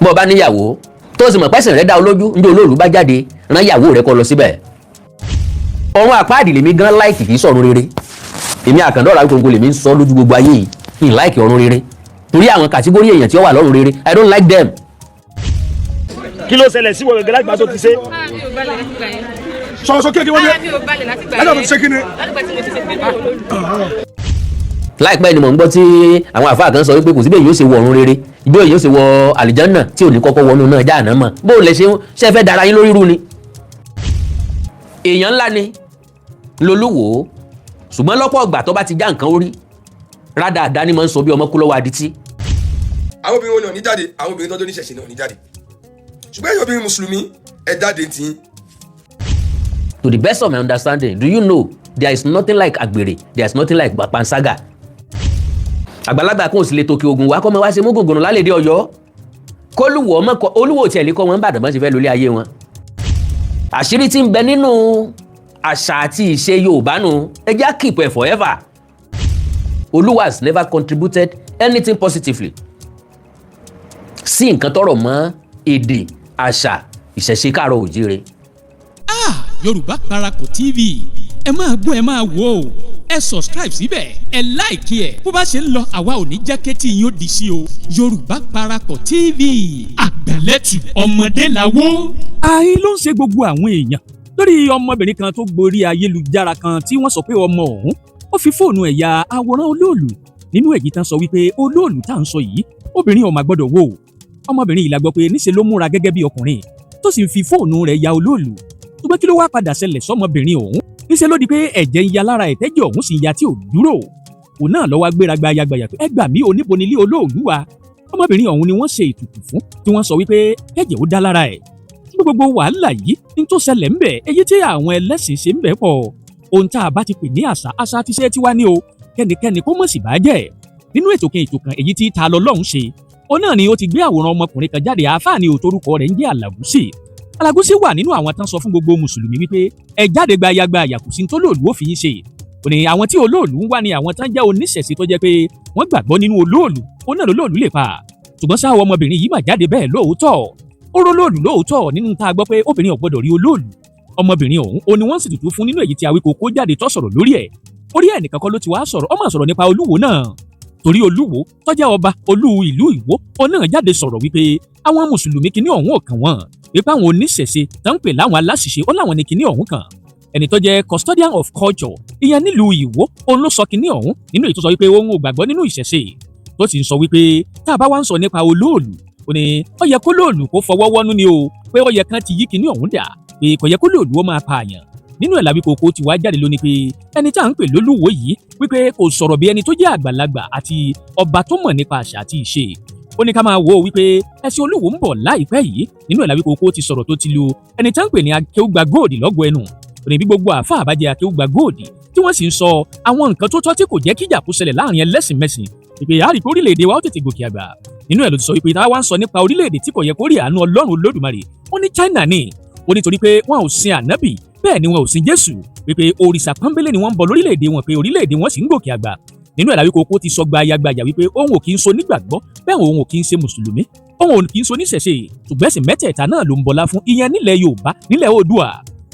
bó bá níyàwó tó sì mọ̀ pẹ́sìn rẹ̀ dá olójú ní Oloolu bá jáde rán ìyàwó rẹ̀ kó lọ síbẹ̀. ọ̀run àpáàdì lèmi gan láìkì kì í sọ̀run rere. èmi àkàndọ́ra Awikoko lèmi ń sọ lójú gbogbo ayé yìí kì í láìkì ọ̀run rere torí àwọn kàtígórì èèyàn tí ó wà lọ́run rere I don't like them. kí ló ṣẹlẹ̀ sí wọ̀gẹ̀gẹ̀ láti gbà tó ti ṣe. sọ kéèké wọ́n dé ẹ̀dá mo ti ṣe kí ni. láìpẹ́ ni mò ń gbọ́ tí àwọn àfáà kan sọ wípé kò sí bí èyí ó ṣe wọ ọ̀run rere ìbí èyí ó ṣe wọ àlìjánà tí ò ní kọ́kọ́ wọnú náà Jahannama bó o lè ṣe fẹ́ dára yín lórí irú ni. èèyàn ńlá ni lolúwo ṣùgbọ́n lọ́pọ̀ ọgbà tó bá ti já nǹkan orí rádaràda ni máa ń sọ bí ọmọ kú lọ́wọ́ adití. àwọn obìnrin wọn ni ò ní jáde àwọn obìnrin tó ní ṣẹ̀ṣẹ̀ ni ò ní jáde ṣùgbọ́n ẹ̀yin obìnrin mùsùlùmí ẹ jáde tí. To the best of my understanding, do you know there is nothing like àgbèrè, there is nothing like panṣágà. àgbàlagbà kan ò sì lè tòkè ogun wa kọ́ mọ́ wá ṣe múgùngùn lálẹ́ dé Ọ̀yọ́ kólúwò ọmọ kọ olúwo tiẹ̀ lè kọ́ wọn bàdàn bọ́n ṣe fẹ́ lólé ayé wọn. àṣírí tí ń bẹ nínú àṣà àti ìṣe Yorùbá nù ẹ já keep it forever. Olúwa has never contributed anything positively sí nǹkan tọrọ mọ́ èdè àṣà ìṣẹ̀ṣe káàárọ̀ oòjíire. Yorùbá Parako TV ẹ máa gbọ́ ẹ máa wò ó ẹ subscribe síbẹ̀ ẹ láìkí ẹ̀ bó bá ṣe ń lọ àwa ò ní jẹ́ kétí yín ó di sí o Yorùbá Parako TV àgbàlẹ́tù ọmọdé làwọ̀. ààyè ló ń ṣe gbogbo àwọn èèyàn lórí ọmọbìnrin kan tó gborí ayélujára kan tí wọ́n sọ pé ọmọ ọ̀hún ó fi fóònù ẹ̀ ya àwòrán Oloolu nínú èyí tán sọ wípé Oloolu tá à ń sọ yìí obìnrin ò máa gbọ́dọ̀ wò ọmọbìnrin yìí la gbọ́ pé níṣe ló múra gẹ́gẹ́ bí ọkùnrin tó sì ń fi fóònù rẹ̀ ya Oloolu ṣùgbọ́n kí ló wá padà ṣẹlẹ̀ sọ́mọbìnrin ọ̀hún níṣẹ́ ló di pé ẹ̀jẹ̀ ń ya lára ẹ̀tẹ́jẹ̀ ọ̀hún sì ń ya tí ò dúró òun náà ló wá gbéra gbayagbaya pé ẹ gbà mí oníbo nílé Oloolu wa ọmọbìnrin ọ̀hún ni wọ́n ṣe ètùtù fún tí wọ́n sọ wípé ẹ̀jẹ̀ ó dá lára ẹ̀ tí gbogbo wàhálà yìí ní tó ṣẹlẹ̀ ńbẹ̀ èyí tí àwọn ẹlẹ́sìn ṣe ń bẹ̀ pọ̀ ohun tá a bá ti pè ní àṣà ti ṣe tiwa ní o kẹ́nikẹ́ni kó mọ̀ sí bàjẹ́ nínú ètò kan èyí tí ta lọ lọ́hùn ṣe òun náà ni ó ti gbé àwòrán ọmọkùnrin kan jáde àáfàá ni òtorúkọ rẹ̀ ń jẹ́ Alágúsí wà nínú àwọn tán sọ fún gbogbo mùsùlùmí wípé ẹ jáde gbayagbaya kò sí ní tó Oloolu ó fi yín ṣe ó ní àwọn tí Oloolu ń wá ní àwọn tán jẹ́ oníṣẹ̀ṣe tó jẹ́ pé wọ́n gbàgbọ́ nínú Oloolu ó náà Oloolu lè pa ṣùgbọ́n sáwọ́ ọmọbìnrin yìí mà jáde bẹ́ẹ̀ lóòótọ́ ó rọ́ Oloolu lóòótọ́ nínú tá a gbọ́ pé obìnrin ò gbọ́dọ̀ rí Oloolu ọmọbìnrin ọ̀hún ó ní wọ́n sì tutù fún nínú èyí tí Awikoko jáde tó sọ̀rọ̀ lórí ẹ̀ orí ẹ̀ nìkan kọ́ ló ti wá sọ̀rọ̀ ó máa sọ̀rọ̀ nípa Olúwo náà torí Olúwo tó jẹ́ ọba olú ìlú Ìwó ó náà jáde sọ̀rọ̀ wípé àwọn mùsùlùmí kìíní ọ̀hún ò kàn wọ́n wípé àwọn oníṣẹ̀ṣe tó ń pè láwọn aláṣìṣe ó láwọn ní kìíní ọ̀hún kan ẹni tó jẹ́ custodian of culture ìyẹn nílùú Ìwó òun ló sọ kìíní ọ̀hún nínú èyí tó sọ wípé òun ò gbàgbọ́ nínú ìṣẹ̀ṣe tó sì ń sọ wípé tá a bá wá ń sọ nípa Oloolu ó ní ó yẹ kó Oloolu kó fọwọ́ wọ́nú ni o pé ó yẹ kán ti yí kìíní ọ̀hún dà pé kò yẹ kó Oloolu ó máa pààyàn nínú ẹ̀ Awikoko ti wá jáde lónìí pé ẹni tá à ń pè lólúwo yìí wípé kò sọ̀rọ̀ bí ẹni tó jẹ́ àgbàlagbà àti ọba tó mọ̀ nípa àṣà àti ìṣe ó ní ká máa wò ó wípé ẹṣin Olúwo ń bọ̀ láìpẹ́ yìí nínú ẹ̀ Awikoko ti sọ̀rọ̀ tó ti lu ẹni tá à ń pè ní akéwùgbà góòdì lọ́gọ̀ ẹnu ó ní bí gbogbo àáfàá bá jẹ́ akéwùgbà góòdì tí wọ́n sì ń sọ àwọn nǹkan tó tọ́ tí kò jẹ́ kíjà kó ṣẹlẹ̀ láàrin ẹlẹ́sìn mẹ́sìn wípé àríkó orílẹ̀-èdè wa ó tètè gòkè àgbà nínú ẹ̀ ló ti sọ wípé táwa ń sọ nípa orílẹ̀-èdè tí kò yẹ kó rí àánú Ọlọ́run Olódùmarè ó ní China ni ó nítorí pé wọn ò sin ànábì bẹ́ẹ̀ ni wọn ò sin Jésù wípé òrìṣà pọ́nbélé ni wọ́n ń bọ lórílẹ̀‐èdè wọn pé orílẹ̀‐èdè wọn sì ń gòkè àgbà nínú ẹ̀ Awikoko ti sọ gbayagbaya wípé òun ò kí ń so nígbàgbọ́ bẹ́ẹ̀ òun ò kí ń ṣe mùsùlùmí òun ò kí ń so níṣẹ̀ṣe ṣùgbọ́n ẹ̀sìn mẹ́tẹ̀ẹ̀ta náà ló ń bọlá fún ìyẹn nílẹ̀ Yorùbá nílẹ̀ Oòduà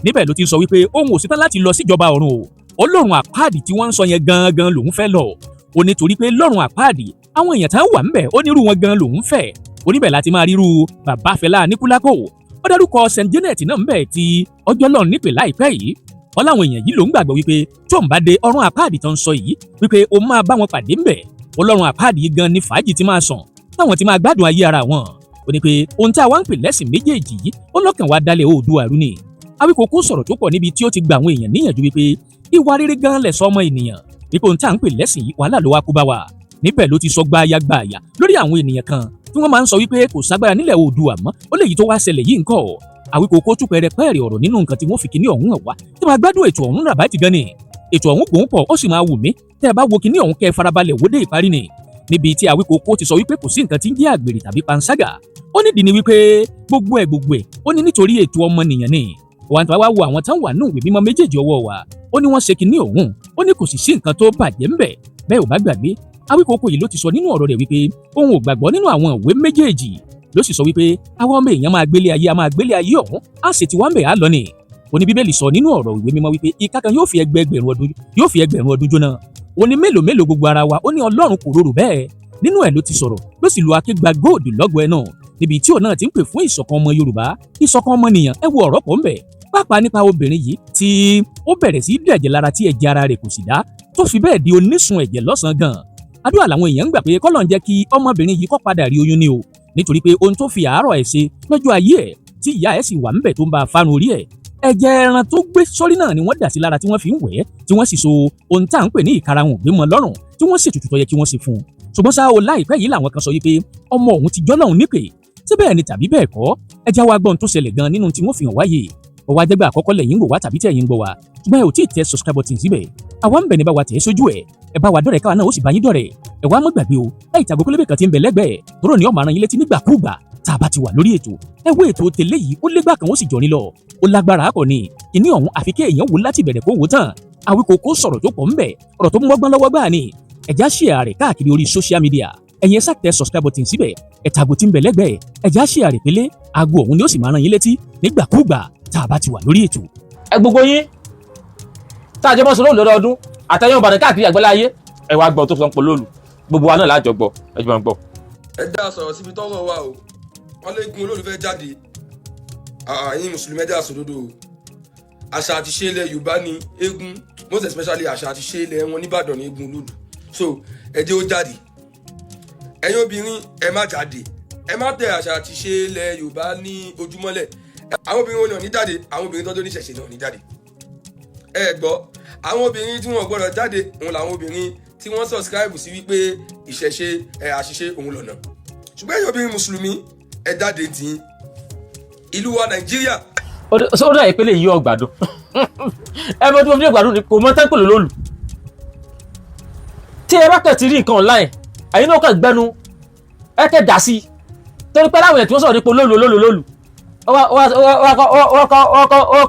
níbẹ̀ ló ti sọ wípé òun ò ṣetán láti lọ síjọba ọ̀run o Ọlọ́run àpáàdì tí wọ́n ń sọ yẹn gangan lòun fẹ́ lọ ó nítorí pé lọ́run àpáàdì àwọn èèyàn tán wà ńbẹ̀ ó nírú wọn gan lòun fẹ́ oníbẹ̀ láti máa ríru bàbá Fẹlá Aníkúlápó ó dárúkọ St. Janet náà ńbẹ̀ tí ọjọ́ lọ́run nípè láìpẹ́ yìí wọ́n láwọn èèyàn yìí ló ń gbàgbọ́ wípé tó ń bá dé ọ̀run àpáàdì tó ń sọ yìí wípé o máa bá wọn pàdé ńbẹ̀ Ọlọ́run àpáàdì yìí gan ni fàájì ti máa sàn táwọn ti máa gbádùn ayé ara wọn ó ní pé ohun tí a wá ń pè lẹ́sìn méjèèjì yìí ó lọ́kàn wá dálẹ̀ Oòduà rú ni Awikoko sọ̀rọ̀ tó pọ̀ níbi tí ó ti gba àwọn èèyàn níyànjú wípé ìwà rere gan lẹ̀ṣọ́ ọmọ ènìyàn wípé ohun tí à ń pè lẹ́sìn yìí wàhálà ló wá kó bá wa níbẹ̀ ló ti sọ gbáyàgbáyà lórí àwọn ènìyàn kan tí wọ́n máa ń sọ wípé kò ságbára nílẹ̀ Oòduà mọ́ ó lè yí tó wá ṣẹlẹ̀ yìí ńkọ́ Awikoko tún pẹ̀rẹ̀pẹ̀rẹ̀ ọ̀rọ̀ nínú nǹkan tí wọ́n fi kíní ọ̀hún hàn wá tí máa gbádùn ètò ọ̀hún rà báyìí gan ni ètò ọ̀hún gùn pọ̀ ó sì máa wù mí tẹ́ ẹ bá wo kíní ọ̀hún kẹ́ ẹ farabalẹ̀ wó dé ìparí ni níbi tí Awikoko ti sọ wípé kò sí nǹkan tí ń jẹ́ àgbèrè tàbí panṣágà ó nídìí ni wípé gbogbo ẹ̀ ó ní nítorí ètò ọmọnìyàn ni wọn wá wo àwọn tán wà nù ìwé mímọ́ méjèèjì ọwọ́ wa ó ní wọ́n ṣe kíní ọ̀hún ó ní kò sì sí nǹkan tó bàjẹ́ ńbẹ̀ bẹ́ẹ̀ ò bá gbàgbé Awikoko yìí ló ti sọ nínú ọ̀rọ̀ rẹ̀ wípé òun ò gbàgbọ́ nínú àwọn ìwé méjèèjì ló sì sọ wípé àwọn ọmọ èèyàn máa gbélé ayé ọ̀hún á sì ti wá ń bẹ̀ á lọ ni. Oní Bíbélì sọ nínú ọ̀rọ̀ ìwé mímọ́ wípé ìkà kan yóò fi ẹgbẹ̀rún ọdún jóná. Ó ní mélòó gbogbo ara wa, ó ní Ọlọ́run kò rorò bẹ́ẹ̀. Nínú ẹ̀ ló ti sọ̀rọ̀ ló sì lu akégbà góòdù lọ́gọ̀ ẹ̀ náà níbi tí òun náà ti ń pè fún ìṣọ̀kan ọmọ Yorùbá, ìṣọ̀kan ọmọnìyàn. Ẹ wo ọ̀rọ̀ pọ̀ ńbẹ̀ pàápàá nípa obìnrin yìí tí ó bẹ̀rẹ̀ sí dẹ̀jẹ̀ lára tí ẹ̀jẹ̀ ara rẹ̀ kò sì dá tó fi bẹ́ẹ̀ di onísun ẹ̀jẹ̀ lọ́sàn-án gan. Àdúrà làwọn èèyàn ń gbà pé k'Ọlọ́run jẹ́ kí ọmọbìnrin yìí kó padà rí oyún ni o, nítorí pé ohun tó fi àárọ̀ ẹ̀ ṣe lọ́jọ́ ayé ẹ̀ tí ìyá ẹ̀ sì wà ńbẹ̀ tó ń bá a fárun orí ẹ̀. Ẹ̀jẹ̀ ẹran tó gbé sórí náà ni wọ́n dà sí lára tí wọ́n fi ń wẹ̀ ẹ́ tí wọ́n sì so ohun tá à ń pè ní ìkarahun ògbé mọ́ lọ́rùn tí wọ́n ṣètùtù tó yẹ kí wọ́n ṣe fún un. Ṣùgbọ́n ṣá o láìpẹ́ yìí làwọn kan sọ wípé ọmọ òun ti jọ́lọ́hun nípè, ṣé bẹ́ẹ̀ ni tàbí bẹ́ẹ̀ kọ́? Ẹ já wa gbọ́n tó ṣẹlẹ̀ gan nínú tí wọ́n fi hàn wáyé. Ó wá jẹ́gbẹ́ àkọ́kọ́ lẹ́yìn wò wá tàbí tẹ̀yìn gbọ́ wa, ṣùgbọ́n ẹ ò tí ì tẹ subscribe button síbẹ̀. Àwa ń bẹ̀ ní bá wa tẹ̀ sójú ẹ̀, ẹ bá wa dọ̀rẹ́ káwa náà ó sì bá yín dọ̀rẹ́. Ẹ wá má gbàgbé o, ìtàgò kólébé kan ti ń bẹ lẹ́gbẹ̀ẹ́ tóró ní ọmọ aran yín létí nígbàkúùgbà tá a bá ti wà lórí ètò. Ẹ wo ètò tẹ́lẹ̀ yìí ó légbà kan ó sì jọ ní lọ, ó lágbára akọ ni ìní ọ̀hún àfi kí èèyàn wò láti bẹ̀rẹ̀ kó wò tán. Awikoko sọ̀rọ̀ tó pọ̀ ńbẹ̀, ọ̀rọ̀ tó mọ́gbọ́n lọ́wọ́ gbáà ni. Ẹ̀já share rẹ̀ káàkiri orí social media, ẹ̀yin ẹ sá tẹ subscribe button síbẹ̀, ìtàgò tí ń bẹ lẹ́gbẹ̀ẹ́ ẹ̀já share rẹ̀ pélé aago ọ̀hún ni ó sì máa rán yín létí nígbàkúùgbà tá a bá ti wà lórí ètò. Ẹ gbogbo yín tá a jẹ́ mọ́ sọ́rọ́ lọ́dọọdún àtẹ̀yìn Ìbàdàn káàkiri àgbẹ̀lá ayé ẹ wá gbọ́ tó sọ ń pọ̀ lóòlù gbogbo wa náà láàjọ gbọ́ ẹ jù máa gbọ́. ẹ dá sọ̀rọ̀ síbi tọ́rọ̀ wà o wọ́n lé gun Oloolu fẹ́ jáde àyìn mùsùlùmí ẹ dá sòdodo o àṣà àti ṣe ilẹ̀ Yorùbá ni eégún most especially àṣà àti ṣe ilẹ̀ wọn nìbàdàn ní eégún Oloolu so ẹ jẹ́ ó jáde ẹ̀yin obìnrin ẹ má jáde ẹ má tẹ àṣà àti ṣe ilẹ̀ Yorùbá ní ojúmọ́lẹ̀ àwọn obìnrin wọn ni ò ní jáde àwọn obìnrin tó níṣẹ̀ṣe ni ò ní jáde ẹ gbọ́ àwọn obìnrin tí wọn gbọ́dọ̀ jáde òun làwọn obìnrin tí wọ́n subscribe sí wípé ìṣẹ̀ṣe àṣìṣe òun lọ́nà ṣùgbọ́n ẹ̀yin obìnrin mùsùlùmí ẹ jáde tí ìlú wa Nàìjíríà. ó dà ìpele yìí ọgbàdo ẹ mọ tí mo fi ọgbàdo ni kò mọ tẹ́ńpẹ̀ lólù tí ẹ bá kẹ̀ ti rí nǹkan online ẹ̀yin náà kàn gbẹnu ẹ kẹ̀ dà sí torí pé láwọn ẹ̀ tí wọ́n sọ̀rọ̀ nípa Oloolu ó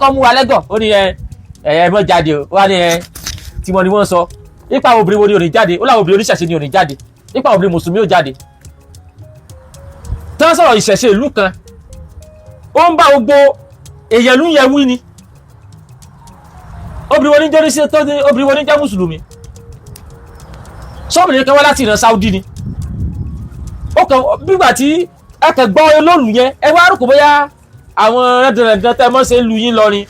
kọ́ mú wa lẹ́gọ̀ ó ní ẹ mọ́ jáde o wá ní tí wọ́n ni wọ́n sọ nípa obìnrin wo ni ò ní jáde ó láwọn obìnrin oníṣẹ̀ṣe ni ò ní jáde nípa obìnrin mùsùlùmí ò jáde tí wọ́n sọ̀rọ̀ ìṣẹ̀ṣe ìlú kan ó ń bá gbogbo èèyàn ìlú yẹn wí ni obìnrin wo ní jẹ́ oníṣẹ́ tó ní obìnrin wo ní jẹ́ mùsùlùmí sọ́bìnrin kan wá láti ìran Saudi ni ó kàn bígbà tí ẹ kàn gbọ́ Oloolu yẹn ẹ wá rò kó bóyá àwọn rẹ́dẹ̀rẹ̀dẹ̀ tẹ́ mọ́ ṣe ń lu yín lọ ni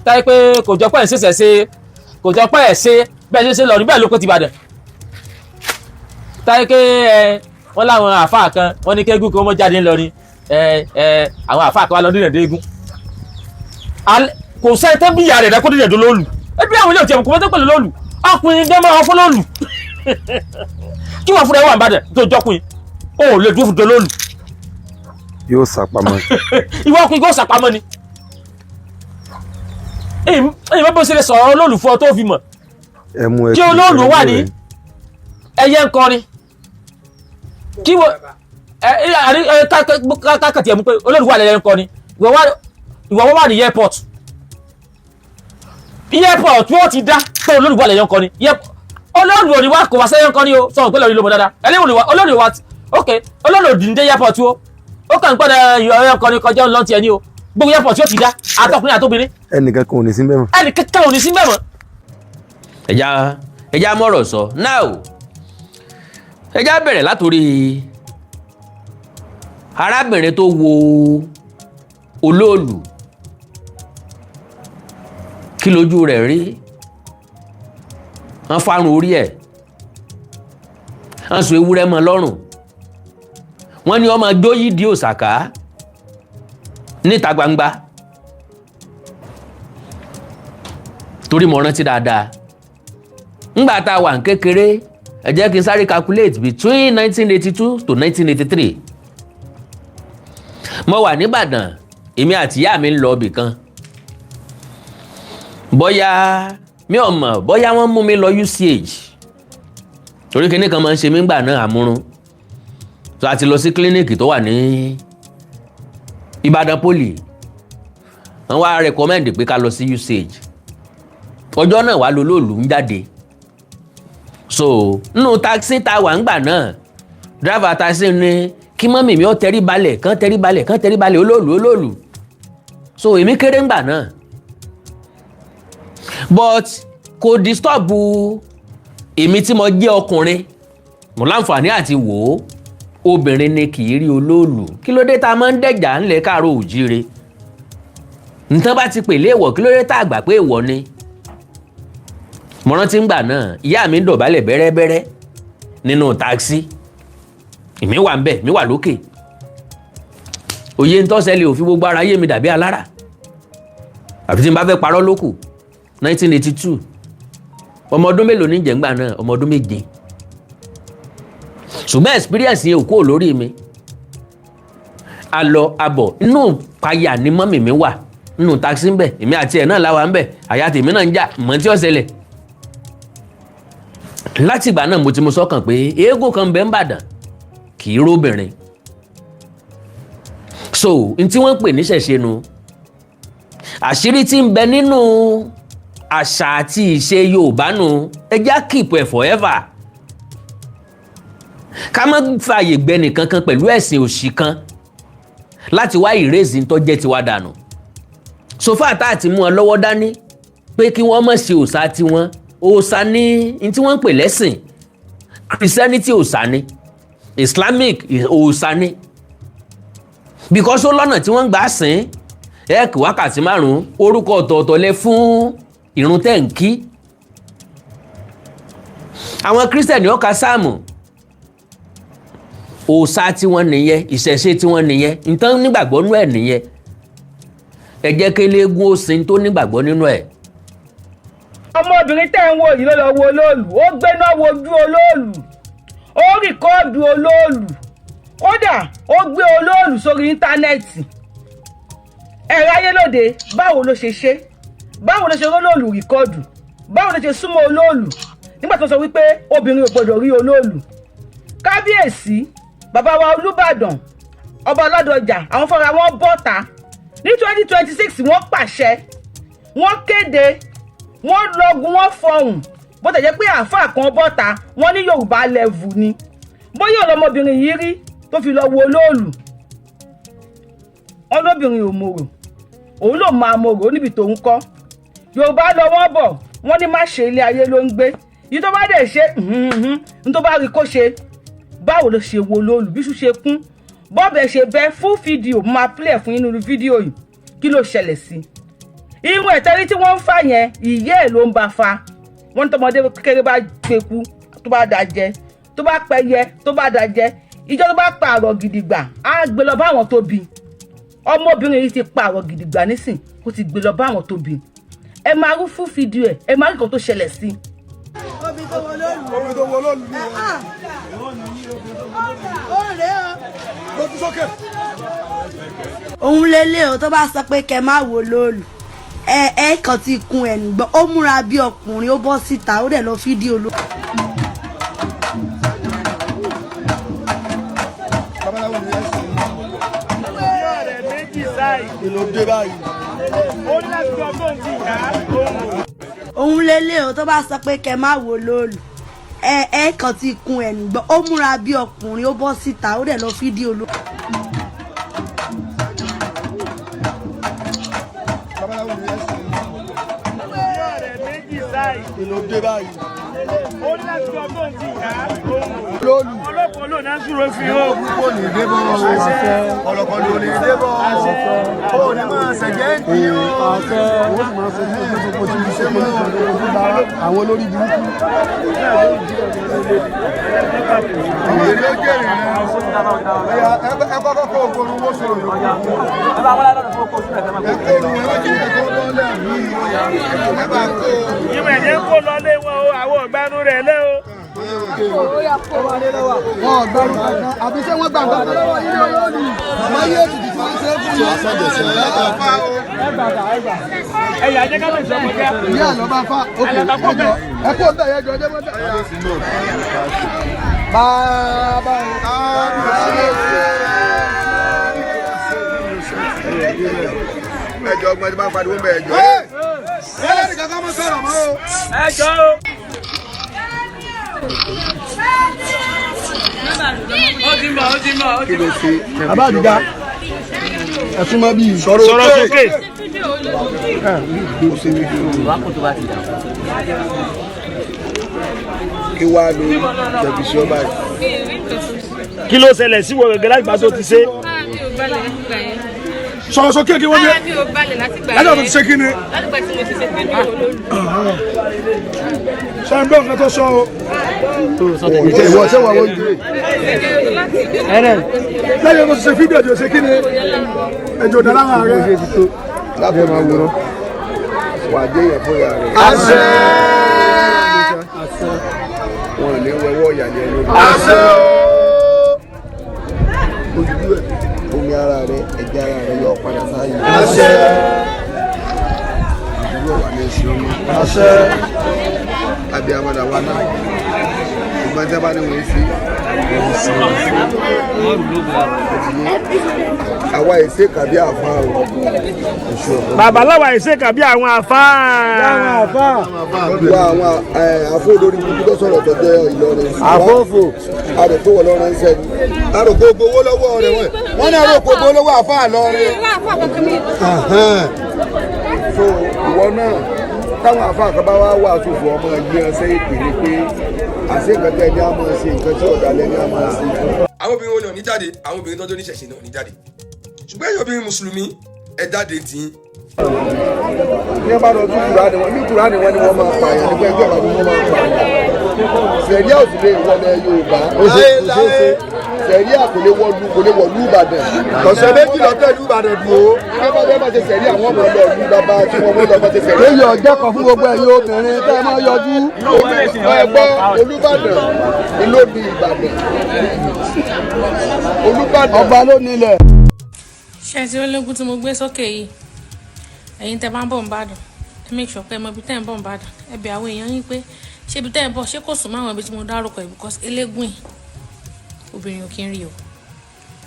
táyé pé kò jọ pé ẹ̀ ṣẹ̀ṣẹ̀ ṣe kò jọ pé ẹ̀ ṣe bẹ́ẹ̀ ṣe lọ ní bẹ́ẹ̀ ló kó ti Ìbàdàn táyé pé wọ́n láwọn àáfàá kan wọ́n ní kéégún kí wọ́n mọ́ jáde ńlọ ni àwọn àáfàá kan wá lọ dínà déégún kò sẹ́ni tẹ́ bí ìyá rẹ̀ dákó dínà dó Oloolu ẹbí àwọn ilé òtí ẹ̀mú kò mọ́ tẹ́ pẹ̀lú Oloolu ọkùnrin dẹ́ máa fọ́ Oloolu kí wọ́n fúnra ẹ̀ wà ń Ìbàdàn tó jọkùnrin ó lè dúró fún Oloolu yóò sàpamọ́ ìwọ ọkùnrin yóò sàpamọ́ ni èyí bá bó ṣe lè sọ̀rọ̀ Oloolu fún ọ tó fi mọ̀ kí Oloolu wà ní ẹyẹ ń kọrin kí wọ́n kákàtì ẹ̀mú pé Oloolu wà lẹ́yẹ ń kọrin ìwọ wọ́n wà ní airport wọ́n ti dá pé Oloolu wà lẹ́yẹ ń kọrin Oloolu ò ní wá kò wá sẹ́yẹ ń kọrin o sọ̀rọ̀ pé lọ́rí ló mọ̀ dáadáa Oloolu wà ok Oloolu ò dì ní dé airport o ó kàn ń pẹ́ ẹyẹ ń kọrin kọjá ń lọ́ntì ẹni o gbogbo airport yóò ti dá àtọkùnrin àtobìnrin ẹnìkan kan ò ní sí bẹ́ẹ̀ mọ́. ẹnìkan kan ò ní sí bẹ́ẹ̀ mọ́. ẹja mọ̀rọ̀ sọ now ẹja bẹ̀rẹ̀ látòrí arábìnrin tó wo Oloolu kí lójú rẹ̀ rí wọ́n fárun orí ẹ̀ wọ́n so ewúrẹ́ mọ́ lọ́rùn wọ́n ní ọmọ gbóyìí di òsàká níta gbangba torí mo rántí dáadáa ńgbà tá a wà ní kékeré ẹ jẹ́ kí n sáré calculate between 1982 to 1983 mo wà nìbàdàn èmi àti ìyá mi ń lọ ibì kan bóyá mi ò mọ̀ bóyá wọ́n mú mi lọ UCH torí kinní kan máa ń ṣe mí gbà náà àmúrun so a ti lọ sí kílíníìkì tó wà ní Ìbàdàn poli wọ́n wá recommend pé ká lọ sí UCH ọjọ́ náà wà lólóòlù ń jáde so nínú taxi tá a wà ń gbà náà driver taxi ní kí mọ́mì mi ó tẹrí balẹ̀ kán tẹrí balẹ̀ kán tẹrí balẹ̀ Olóòlù so èmi kéré ńgbà náà but kò disturb èmi tí mo jẹ́ ọkùnrin mo láǹfààní àti wò ó obìnrin ni kì í rí Olóòlù kí ló dé tá a máa ń dẹ̀jà ńlẹ̀ káàárọ̀ òjíire nǹkan bá ti pèlè èèwọ̀ kí ló dé tá a gbà pé èèwọ̀ ni mo rántí ńgbà náà ìyá mi ń dọ̀bálẹ̀ bẹ́rẹ́bẹ́rẹ́ nínú táksì èmi wà ń bẹ̀ mi wà lókè òye ń tọ́sẹ̀lẹ̀ òfin gbogbo ara yé mi dàbí alára àfi tí n bá fẹ́ parọ́ lókù 1982 ọmọ ọdún mélòó ní jẹ̀ngbà náà ọmọ ọdún 7 ṣùgbọ́n experience yẹn ò kúrò lórí mi àlọ àbọ̀ inú payà ni mọ́mì mi wà nínú táksì ń bẹ̀ èmi àti ẹ̀ náà láwa ń bẹ̀ àyà tèmi náà ń jà mọ́ tí ó ṣẹlẹ̀ láti ìgbà náà mo ti mú sọ́kàn pé eégún kan bẹ́ ń bàdàn kì í róbìnrin so n tí wọ́n pè ní ṣẹ̀ṣe nu àṣírí tí ń bẹ nínú àṣà àti ìṣe Yorùbá nu ẹ já keep ẹ̀ forever ká má fààyè gbẹnì kankan pẹ̀lú ẹ̀sìn òṣì kan láti wá ìrèzí tó jẹ́ tiwa dànù sofa tá àti mú ọ lọ́wọ́ dání pé kí wọ́n má ṣe òòṣà tiwọn òòṣà ní tí wọ́n ń pè lẹ́sìn Christianity òòṣà ni Islamic òòṣà ni because ó lọ́nà tí wọ́n ń gbà sìn kí wákàtí 5 orúkọ ọ̀tọ̀ọ̀tọ̀ lẹ fún ìrun tẹ́ ń kí àwọn Christian ó ka sáàmù òòṣà tí wọ́n nìyẹn ìṣẹ̀ṣe tí wọ́n nìyẹn nǹkan nígbàgbọ́ nínú ẹ̀ nìyẹn ẹ jẹ́ kí eléégún ó sin tó nígbàgbọ́ nínú ẹ̀. ọmọbìnrin tẹ́ ń wò yìí ló lọ wo Olóòlù ó gbéná wojú Olóòlù ó rìkọ́ọ̀dù Olóòlù kódà ó gbé Olóòlù sórí íńtánẹ́ẹ̀tì ẹ̀rọ ayélòde báwo ló ṣe ṣe báwo ló ṣe Olóòlù rìkọ́ọ̀dù báwo ló ṣe súnmọ́ Olóòlù nígbà tó sọ wípé obìnrin ò gbọdọ̀ rí Olóòlù kábíyèsí bàbá wa Olúbàdàn ọba Ládọjà àwọn fúnra wọn bọ́ta ní 2026 wọ́n pàṣẹ wọ́n kéde wọ́n lọ́gun wọ́n fọhùn bó tẹ̀ jẹ́ pé àáfàá kan bọ́ta wọ́n ní Yorùbá level ni bóyá ọlọmọbìnrin yìí rí tó fi lọ wo Olóòlù ọlọ́bìnrin ò mòrò òun ló máa mòrò níbi tó ń kọ́ Yorùbá lọ wọ́n bọ̀ wọ́n ní má ṣe ilé ayé ló ń gbé yìí tó bá dẹ̀ ṣe ní tó bá rí kó ṣe báwo ló ṣe wo Olóòlù bí ṣú ṣe kún bọ́ọ̀bẹ̀ ṣe bẹ́ fún fídíò máa play fún inú fídíò yìí kí ló ṣẹlẹ̀ sí irun ẹ̀tẹ́rí tí wọ́n ń fà yẹn ìyẹ́ ẹ̀ ló ń bá fa wọ́n ní tọmọdé kékeré bá gbẹ̀kú tó bá dà jẹ tó bá pẹyẹ tó bá dà jẹ ìjọ tó bá pa àrọ̀ gidigba á gbé lọ bá àwọn tó bí ọmọbìnrin yìí ti pa àrọ̀ gidigba nísìn kó ti gbé lọ bá àwọn tó bí ẹ máa rú fún fídíò ẹ máa rí nǹkan tó ṣẹlẹ̀ sí. omi tó wọ Olóòlù ni ó rè é o lójú sókè. òun lélẹ̀ o tó bá sọ pé kẹ́ máa wo Olóòlù ẹ kàn ti kun ẹ̀ nìgbọ́n ó múra bí ọkùnrin ó bọ́ síta ó dẹ̀ lọ fídíò ló. òun lélẹ̀ o tó bá sọ pé kẹ́ máa wo Olóòlù ẹ kàn ti kun ẹ̀ nìgbọ́n ó múra bí ọkùnrin ó bọ́ síta ó dẹ̀ lọ fídíò ló. ọlọ́pàá ló náà súró fi ó. kò ní débọ̀ ọlọ́kọ̀ ló ní débọ̀ ó ní máa ṣẹ̀jẹ̀ ń di ó. àwọn olórí burúkú. àwọn èdè ó jèrè rẹ̀ ẹ kọ́kọ́ kó ògbóni owó sọ̀rọ̀ yòókù. ẹ kó òun ẹwọ́n jí ẹ̀kọ́ lọ́lẹ̀ mí ẹ bá kó. ìwé ẹ̀jẹ̀ ń kó lọlé wọn o àwọn ọ̀gbánú rẹ̀ lé o. wọn gbẹrù kankan àbí ṣé wọn gbà nǹkan lọ́wọ́ yìí lọ́wọ́ ni àmọ́ yé ètùtù tí wọ́n ṣe é fún mi. ẹ̀yà jẹ́ ká lè sọ ọmọ kíá. ìyá àlọ́ bá fa òkè ẹjọ́ ẹ kó bẹ́ẹ̀ yẹn jọ ọdẹ mọ́tà. bàbá ẹjọ́ ọgbọ́n ẹni bá pariwo bẹ́ẹ̀ jọ. ẹ lẹ́nu kankan mọ́ sọ̀rọ̀ mọ́ o. ẹjọ́ o. kí ló ṣe abájúgá ẹ̀sùn mọ́ bíi sọ̀rọ̀ sókè. kí wàá lo tẹ̀síọ́ báyìí. kí ló ṣẹlẹ̀ sí wọ̀ gẹ́gẹ́ láti gbà tó ti ṣe. sọ̀rọ̀ sókè kí wọ́n dé. mi ò balẹ̀ láti gbà láti ọ̀tún ti ṣe kí ni. láti gbà tí mo ti ṣe pé mi ò lólu. ṣé ń bẹ́ ọ̀kan tó sọ o. ìwọ ṣé wà wọ́n jù. lẹ́yìn ọ̀tún ti ṣe fídíò tó ṣe kí ni. ẹjọ́ dára hàn rẹ̀. láti máa wúrọ́. wà á dé yẹn fún ìyá rẹ̀. àṣẹ. wọn ò ní wọ́wọ́ ìyá ni ẹni. àṣẹ. ojú ẹ̀ omi ara rẹ̀ ẹ̀jẹ̀ ara rẹ̀ yọ padà sáyé. àṣẹ. ìdúró wà ní ẹsẹ̀ omi. àṣẹ. àbí amada wa náà ìgbọ́n tẹ́ bá ní wọ́n sí. àwa èsè kàbí àfa o. bàbá láwa èsè kàbí àwọn àfa. wá àwọn àfọ olórí burúkú tó sọ̀rọ̀ tó jẹ́ Ìlọrin. àfọ́fò. àròkó wọ lọ́rọ̀ ń sẹ́ni. àròkó gbowó lọ́wọ́ rẹ̀ wọ́n ní àròkó gbowó lọ́wọ́ àfa lọ́rin. so ìwọ náà táwọn àfa àkàbá wa wà sófò ọmọ ẹgbẹ́ ọsẹ ìpínlẹ̀ pé àṣẹ nǹkan tẹ́ ní àmọ́ ṣe nǹkan tí ọ̀dàlẹ̀ ní àmọ́ ṣe. àwọn obìnrin wo ni ò ní jáde àwọn obìnrin tó tó níṣẹ̀ṣe náà ò ní jáde ṣùgbọ́n ẹ̀yin obìnrin mùsùlùmí ẹ jáde tí. ní ẹ bá lọ tún Kùránì wọn ní Kùránì wọn ni wọn máa pààyàn nígbà ẹgbẹ́ ọ̀bà ni wọ́n máa pààyàn. sẹ̀ríà ò sì lè wọlé Yorùbá sẹ̀ríà kò lè wọlú Ìbàdàn kọ̀sẹ̀ méjì lọ́tẹ̀ ìlú Ìbàdàn dùn ó ẹ bá fẹ́ máa ṣe sẹ̀ríà àwọn ọmọ lọ ìlú bàbá tí wọ́n mọ́ lọ máa ṣe sẹ̀ríà. èyí ọjọ́ kan fún gbogbo ẹ̀yin obìnrin tẹ́ ẹ máa yọjú ẹgbọ́ Olúbàdàn ìlú ní Ìbàdàn Olúbàdàn ọba ló nílẹ̀. ṣé ẹ ti rí lógún tí mo gbé sókè yìí ẹ̀yin tẹ́ bá ń bọ̀ ń bàdàn ẹ make sure pé ẹ mọ ibi tẹ́ ń bọ̀ ń bàdàn ẹ bẹ̀ àwọn èèyàn yín pé ṣé ibi tẹ́ ń bọ̀ ṣé kò sùn máwọn ibi tí mo dárúkọ yìí because eléégún yìí obìnrin ò kí ń rí o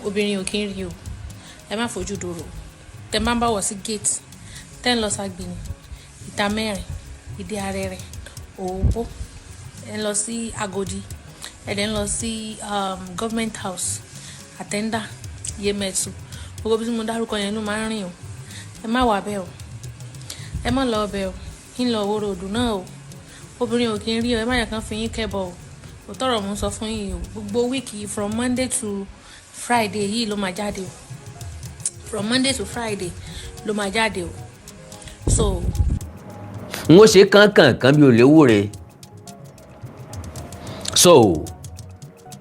obìnrin ò kí ń rí o ẹ má fojú dòrò tẹ́ bá ń bá wọ̀ sí gate tẹ́ ń lọ ságbìnì ìta mẹ́rin ìdí arẹrẹ òwòpó ẹ ń lọ sí Agodi ẹ dẹ̀ ń lọ sí government house àtẹ́ndà Yemẹtu gbogbo bí mo dárúkọ yẹn ló máa ń rìn o ẹ má wà bẹ́ẹ̀ o ẹ má lọ bẹ́ẹ̀ o kí n lọ wo ròdù náà o obìnrin ò kí ń rí o ẹ má yẹ kán fi yín kẹ́bọ̀ o kò tọrọ mú sọ fún yín o gbogbo wíìkì from Monday to Friday yìí ló máa jáde o from Monday to Friday ló máa jáde o so. n ó ṣe kánkànkán bí olówó rẹ̀ so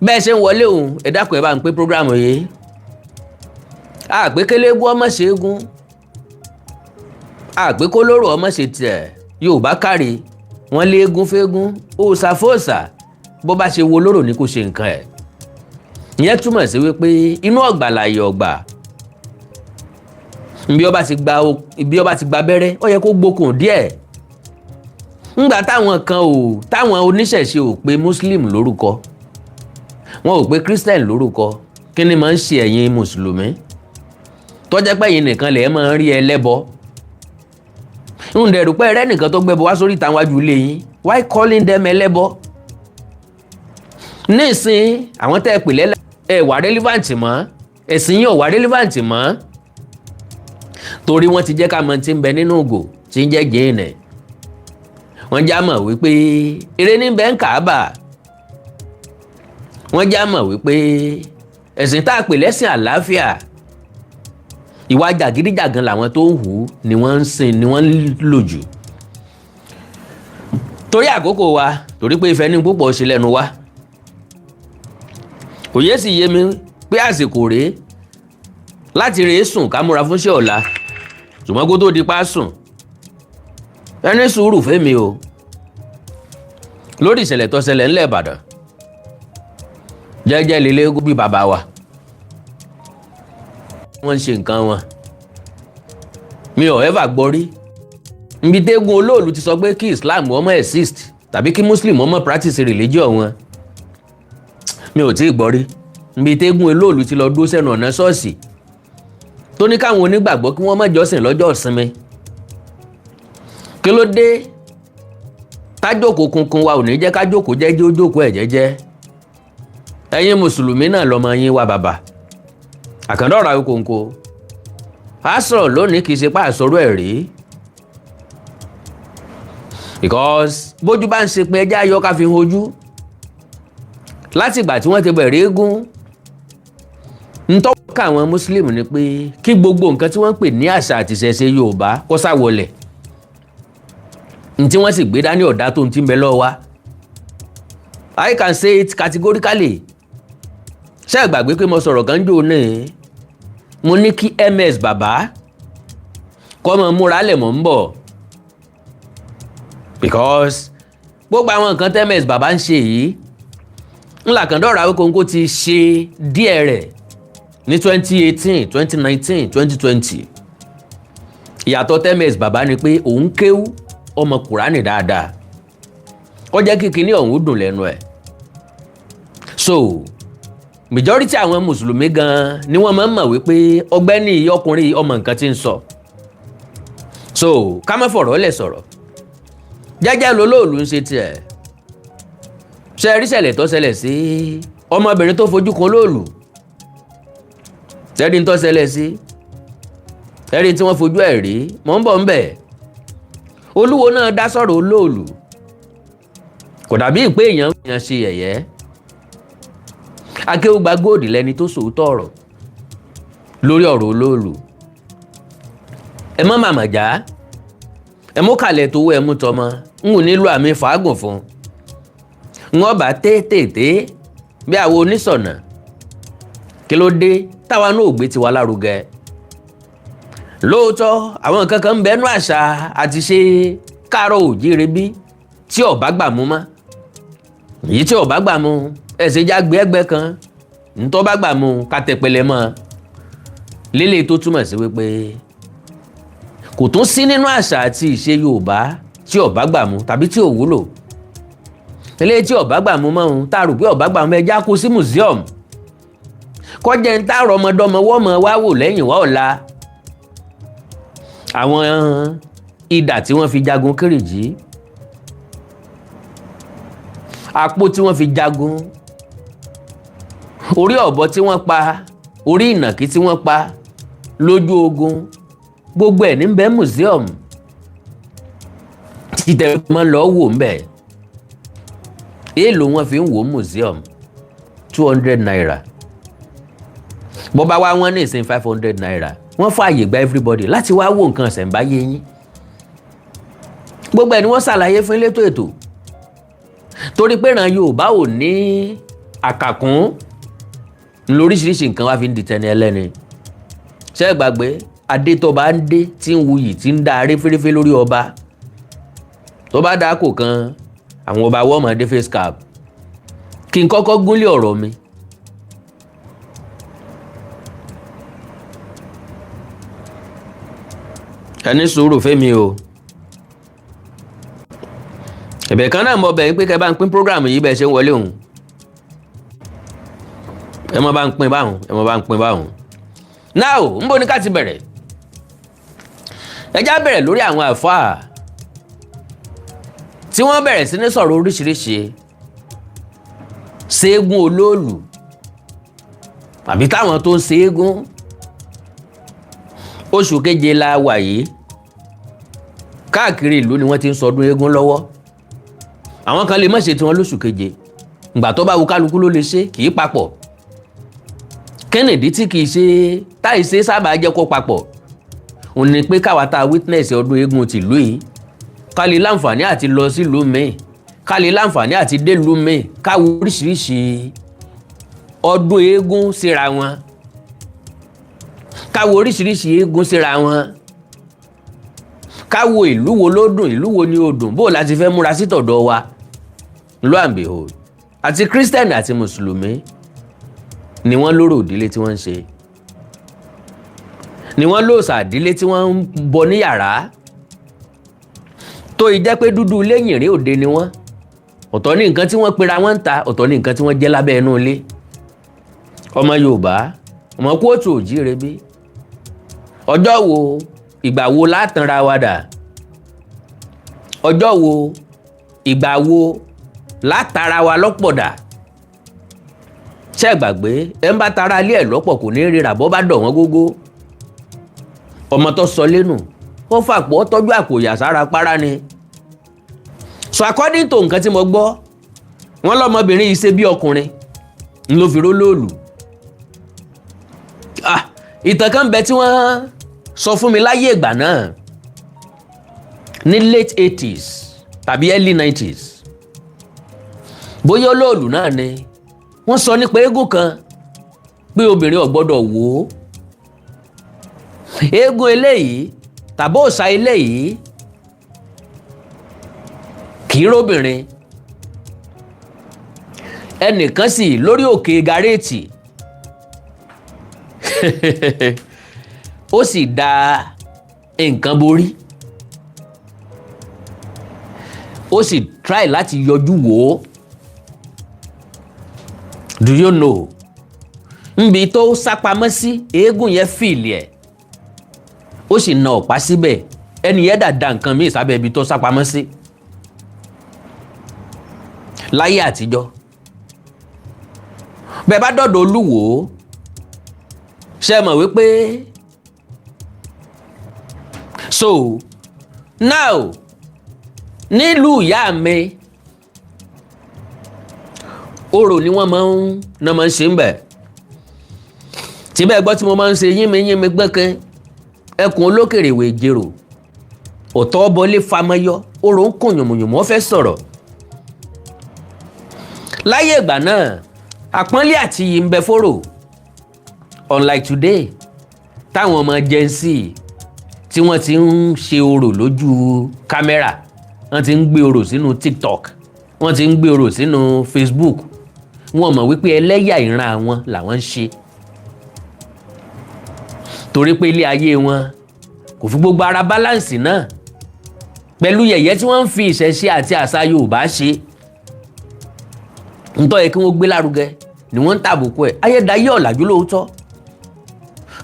bẹ́ẹ̀ ṣe ń wọlé òun ẹ dákun ẹ bá ń pé programu yìí àpé kélégún ọmọ ṣe égún àpé kólóró ọmọ ṣe tiẹ̀ Yorùbá kárí wọn lé égún fégún òòṣà fòòṣà bó bá ṣe wo lóró ni kò ṣe nǹkan ẹ̀ ìyẹn túmọ̀ sí wípé inú ọ̀gbà láàyè ọ̀gbà bí ó bá ti gba abẹ́rẹ́ ó yẹ kó gbókùn díẹ̀ ńgbà táwọn oníṣẹ̀ṣe ò pé Muslim lórúkọ wọn ò pé Christian lórúkọ kí ni máa ń ṣe ẹ̀yin mùsùlùmí tó jẹ́ pé ẹ̀yin nìkan lè máa ń rí ẹlẹ́bọ ń dẹ̀rù pé ẹrẹ́ nìkan tó gbẹ́bọ wá sórí ìta wájú ilé yín why calling them ẹlẹ́bọ nísìn àwọn tẹ́ ẹ pè lẹ́lẹ́ ẹ wà relevant mọ́ ẹ̀sìn yín ò wà relevant mọ́ torí wọ́n ti jẹ́ ká mọ̀ tí ń bẹ nínú ògò tí ń jẹ́ jẹ́ẹ̀nì wọ́n já mọ̀ wípé eré ní bẹ́ẹ̀ ń Káàbà wọ́n já mọ̀ wípé ẹ̀sìn tá a pè lẹ́sìn àlàáfíà ìwà jàgídíjàgan làwọn tó ń hù ni wọ́n ń sìn ni wọ́n ń lò jù torí àkókò wa torí pé ìfẹ́ ní púpọ̀ ṣe lẹ́nu wa kò yé sì yé mi pé àsìkò rèé láti rèé sùn ká múra fúnṣẹ́ ọ̀la ṣùgbọ́n kó tó di pa sùn ẹni sùúrù fẹ́mi o lórí ìṣẹ̀lẹ̀ tó ṣẹlẹ̀ ńlẹ̀ Ìbàdàn jẹ́jẹ́ lélẹ́gùn bí bàbá wa wọ́n ń ṣe nǹkan wọn mi ò ẹ́fà gbọ́ rí nbí tẹ́gun Olóòlù ti sọ pé kí Islam ọmọ exist tàbí kí Muslim ọmọ practice religion wọn mi ò tí ì gbọ́ rí nbí tẹ́gun Olóòlù ti lọ dúró sẹ́nu ọ̀nà ṣọ́ọ̀ṣì tó ní káwọn onígbàgbọ́ kí wọ́n má jọ́sìn lọ́jọ́ ìsinmi kí ló dé tájókòó kunkun wa ò ní jẹ́ kájókòó jẹ́jẹ́ ó jókòó ẹ̀ jẹ́jẹ́ ẹ̀yin mùsùlùmí náà lọ́mọ yín wá bàbá Àkàndọ̀rọ̀ Awikoko a sọ̀rọ̀ lónìí kì í ṣe pàṣọrọ̀ ẹ̀ rí because bójú bá ń ṣe pé ẹjẹ́ ayọ́ ká fi hojú láti ìgbà tí wọ́n ti bẹ̀rẹ̀ eégún ntọ́ka àwọn mùsùlùmí ni pé kí gbogbo nǹkan tí wọ́n ń pè ní àṣà àti ìṣẹ̀ṣe Yorùbá kó sáwọlẹ̀ ntí wọ́n sì gbé dání ọ̀dá tó ń ti ń bẹ lọ́wọ́ wa I can say it categorically ṣé ẹ gbàgbé pé mo sọ̀rọ̀ kan jò náà mo ní kí MS bàbá kọ́ mọ múra lẹ̀ mọ́ ń bọ̀ because gbogbo àwọn nǹkan tí MS bàbá ń ṣe yìí ńlá Àkàndọ̀rọ̀ Awikoko ti ṣe díẹ̀ rẹ̀ ní 2018 2019 2020 ìyàtọ̀ tí MS bàbá ni pé òun kéwú ọmọ Kùránì dáadáa ó jẹ́ kí kinní ọ̀hún dùn lẹ́nu ẹ̀ so majority àwọn mùsùlùmí gan ni wọ́n máa ń mọ̀ wípé ọgbẹ́ni ọkùnrin ọmọ nǹkan tí ń sọ so ká má fọ̀rọ̀ lẹ̀ sọ̀rọ̀ jẹ́jẹ́ lolóòlù ń ṣe tiẹ̀ ṣe rí ṣẹlẹ̀ tó ṣẹlẹ̀ sí ọmọbìnrin tó fojú kan Olóòlù ṣẹ́ni tó ṣẹlẹ̀ sí ẹ̀rí tí wọ́n fojú ẹ̀ rí mọ́ ń bọ̀ ń bẹ̀ Olúwo náà dá sọ̀rọ̀ Olóòlù kò dàbí pé èèyàn ṣe yẹ̀yẹ́ akéwùgbà góòdì lẹni tó sòótọ́ ọ̀rọ̀ lórí ọ̀rọ̀ Olóòlù ẹ mọ́ màmá já ẹ mú kàlẹ̀ tó wọ ẹ mú tọmọ ń wò nílò àmì fàágùn fún ń ọba tètè bí àwọn onísọ̀nà kí ló dé táwa náà gbé tiwa lárugẹ lóòótọ́ àwọn nǹkan kan ń bẹnu àṣà àti ṣe káàárọ̀ òjíire bí tí ọba gbà mú mọ́ èyí tí ọba gbà mú ẹsẹ̀ já gbé ẹgbẹ́ kan ntọ́ bá gbà mú ká tẹpẹlẹ mọ́ lélẹ̀ tó túmọ̀ sí wípé kò tún sí nínú àṣà àti ìṣe Yorùbá tí ọba gbà mú tàbí tí ò wúlò eléyìí tí ọba gbà mú mọ́ ohun tá a rò pé ọba gbà mú ẹja kó sí museum kọjá ń tààrọ̀ ọmọdọ́mọ wọ́mọ wá wò lẹ́yìn wá ọ̀la àwọn idà tí wọ́n fi jagun Kírìjí àpò tí wọ́n fi jagun orí ọ̀bọ tí wọ́n pa orí ìnàkí tí wọ́n pa lójú ogun gbogbo ẹ̀ níbẹ̀ museum títẹ̀ mọ́ lọ wò ń bẹ̀ èèlò wọn fi ń wò museum 200 naira bó bá wá wọ́n ní ìsìn 500 naira wọ́n fààyè gba everybody láti wá wò nǹkan ṣẹ̀ǹbáyé yín gbogbo ẹ̀ ni wọ́n ṣàlàyé fún elétò ètò torí pé ìran Yorùbá ò ní àkàkún lóríṣiríṣi nǹkan wá fi ń dìtẹ́ni ẹlẹ́ni ṣé ẹ gbàgbé adé tó bá ń dé tí ń wuyì tí ń dá aré fẹ́rẹ́fẹ́ lórí ọba tó bá dá kò kan àwọn ọba wọ́ọ̀mọ̀ dé face cap kí n kọ́kọ́ gúnlé ọ̀rọ̀ mi ẹni sùúrù fẹ́mi o ẹ̀bẹ̀ kan náà mọ̀ bẹ̀ pé kẹ́ bá ń pín program yìí bẹ́ẹ̀ ṣe ń wọlé òun ẹ mọ̀ bá ń pín báwọn now ń bọ̀ ní ká ti bẹ̀rẹ̀ ẹ já bẹ̀rẹ̀ lórí àwọn àfáà tí wọ́n bẹ̀rẹ̀ sí ní sọ̀rọ̀ oríṣiríṣi ṣẹ́gun Olóòlù àbí táwọn tó ń ṣẹ́gun oṣù keje la wà yìí káàkiri ìlú ni wọ́n ti ń sọdún eégún lọ́wọ́ àwọn kan lè má ṣe tiwọn lóṣù keje ìgbà tó bá wù kálukú ló lè ṣe kì í papọ̀ kennedy tí kì í ṣe táì ṣe sábà jẹ́ kó papọ̀ òun ni pé káwa tá a witness ọdún eégún tìlú yìí ká lè láǹfààní àti lọ sílùú míì ká lè láǹfààní àti délùú míì káwo oríṣiríṣi ọdún eégún síra wọn káwo oríṣiríṣi eégún síra wọn káwo ìlú wo ló dùn ìlú wo ni ó dùn bó láti fẹ́ múra sí tọ̀dọ̀ wa lo and behold àti Christian àti mùsùlùmí ni wọ́n lóró ìdílé tí wọ́n ń ṣe ni wọ́n lóòsà ìdílé tí wọ́n ń bọ ní yàrá tó ìjẹ́ pé dúdú ilé yìnrín òde ni wọ́n ọ̀tọ̀ ní nǹkan tí wọ́n pera wọ́n ń ta ọ̀tọ̀ ní nǹkan tí wọ́n jẹ́ lábẹ́ inú ilé ọmọ Yorùbá ọmọ kóòtù òjíire bí ọjọ́ wo ìgbà wo látànra wa dà ọjọ́ wo ìgbà wo látara wa lọ́pọ̀ dà ṣé gbàgbé ẹ ń bá tara ilé ẹ̀ lọ́pọ̀ kò ní ríra bọ́ bá dọ̀ wọ́n gógó. ọmọ tó sọ lẹ́nu ó fàpọ̀ tọ́jú àpòyà sára para ni. so according to nǹkan tí mo gbọ́ wọ́n lọ́mọbìnrin yìí ṣe bí ọkùnrin ń ló fi rólóòlù. ìtàn kan bẹ tí wọ́n sọ fún mi láyé ìgbà náà ní late 80s tàbí early 90s bóyá olóòlù náà ni wọ́n sọ nípa eégún kan pé obìnrin ò gbọ́dọ̀ wò ó. eégún eléyìí tàbí òòṣà eléyìí kì í róbìnrin. ẹnìkan sì lórí òkè gàréètì ó sì da nǹkan borí ó sì try láti yọjú wò ó. do you know nbi tó sápamọ́ sí eégún yẹn fìlì ẹ̀ ó sì na ọ̀pá síbẹ̀ ẹni yẹn dàda nǹkan míì sábẹ́ ibi tó sápamọ́ sí. láyé àtijọ́ bẹ́ẹ̀ bá dọ̀dọ̀ Olúwo ṣe mọ̀ wípé so now nílùú ìyá mi orò ni wọ́n máa ń ṣe ń bẹ̀ tí bẹ́ẹ̀ gbọ́ tí mo máa ń ṣe yínmi gbẹ́kẹ́ ẹkùn olókèrè ìwé ìjèrò ọ̀tọ̀ bọlé famayọ orò ń kùn yùmùyùmù ó fẹ́ sọ̀rọ̀. láyé ìgbà náà àpọ́nlé àti iyì ń bẹ fórò unlike today táwọn ọmọ Gen Z tí wọ́n ti ń ṣe orò lójú kámẹ́rà wọ́n ti ń gbé orò sínú TikTok wọ́n ti ń gbé orò sínú Facebook wọ́n mọ̀ wípé ẹlẹ́yà ìran àwọn làwọn ń ṣe torí pé ilé ayé wọn kò fi gbogbo ara báláǹsì náà pẹ̀lú yẹ̀yẹ́ tí wọ́n ń fi ìṣẹ̀ṣe àti àṣà Yorùbá ṣe ntọ́ yẹ kí wọ́n gbé lárugẹ ni wọ́n ń tàbùkù ẹ̀ ayédáyé ọ̀làjú lóòótọ́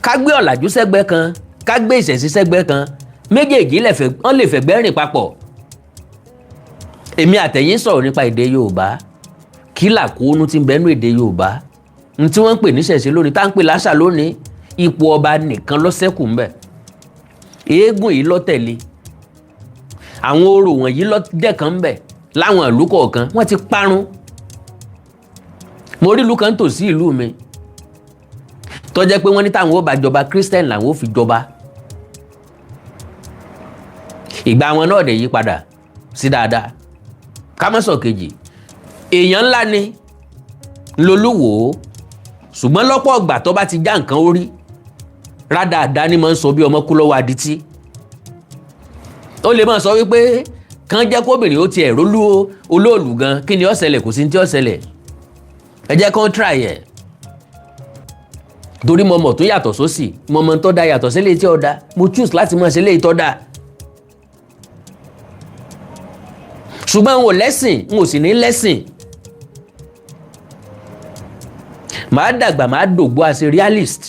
ká gbé ọ̀làjú sẹ́gbẹ́ kan ká gbé ìṣẹ̀ṣe sẹ́gbẹ́ kan méjèèjì wọ́n lè fẹ̀gbẹ́ rìn papọ̀. èmi àtẹ̀yìn sọ̀rọ̀ nípa èdè Yorùbá kí làkóónú ti ń bẹ́nu èdè Yorùbá ní tí wọ́n ń pè ní ìṣẹ̀ṣe lónìí tá ń pè láṣà lónìí ipò ọba nìkan ló ṣẹ́kù ńbẹ̀ eégún yìí ló tẹ̀lé àwọn orò wọ̀nyí ló dẹ̀kan ńbẹ̀ láwọn ìlú kọ̀ọ̀kan wọ́n ti parun. mo rí ìlú kan tòsí ìlú mi tó jẹ́ pé wọ́n ní táwọn ó bá jọba Christian làwọn ó fi jọba ìgbà wọn náà dẹ̀ yí padà sí dáadáa. kámọ́sọ̀ kejì èèyàn ńlá ni lolúwo ṣùgbọ́n lọ́pọ̀ ọgbà tó bá ti já nǹkan orí rádáadáa ni máa ń sọ bí ọmọ kú lọ́wọ́ adití. ó lè máa sọ wípé kàn jẹ́ kóbìnrin ó tiẹ̀ rólú Olóòlù gan kí ni ó ṣẹlẹ̀ kò sí ní tí ó ṣẹlẹ̀ ẹ jẹ́ kán try ẹ̀ torí mo mọ̀ tó yàtọ̀ sósì mo mọ̀ tó da yàtọ̀ sí eléyìí tí ó da mo choose láti máa ṣe eléyìí tó da. ṣùgbọ́n n ò lẹ́sìn n ò sì ní lẹ́sìn màá dàgbà màá dògbò as a realist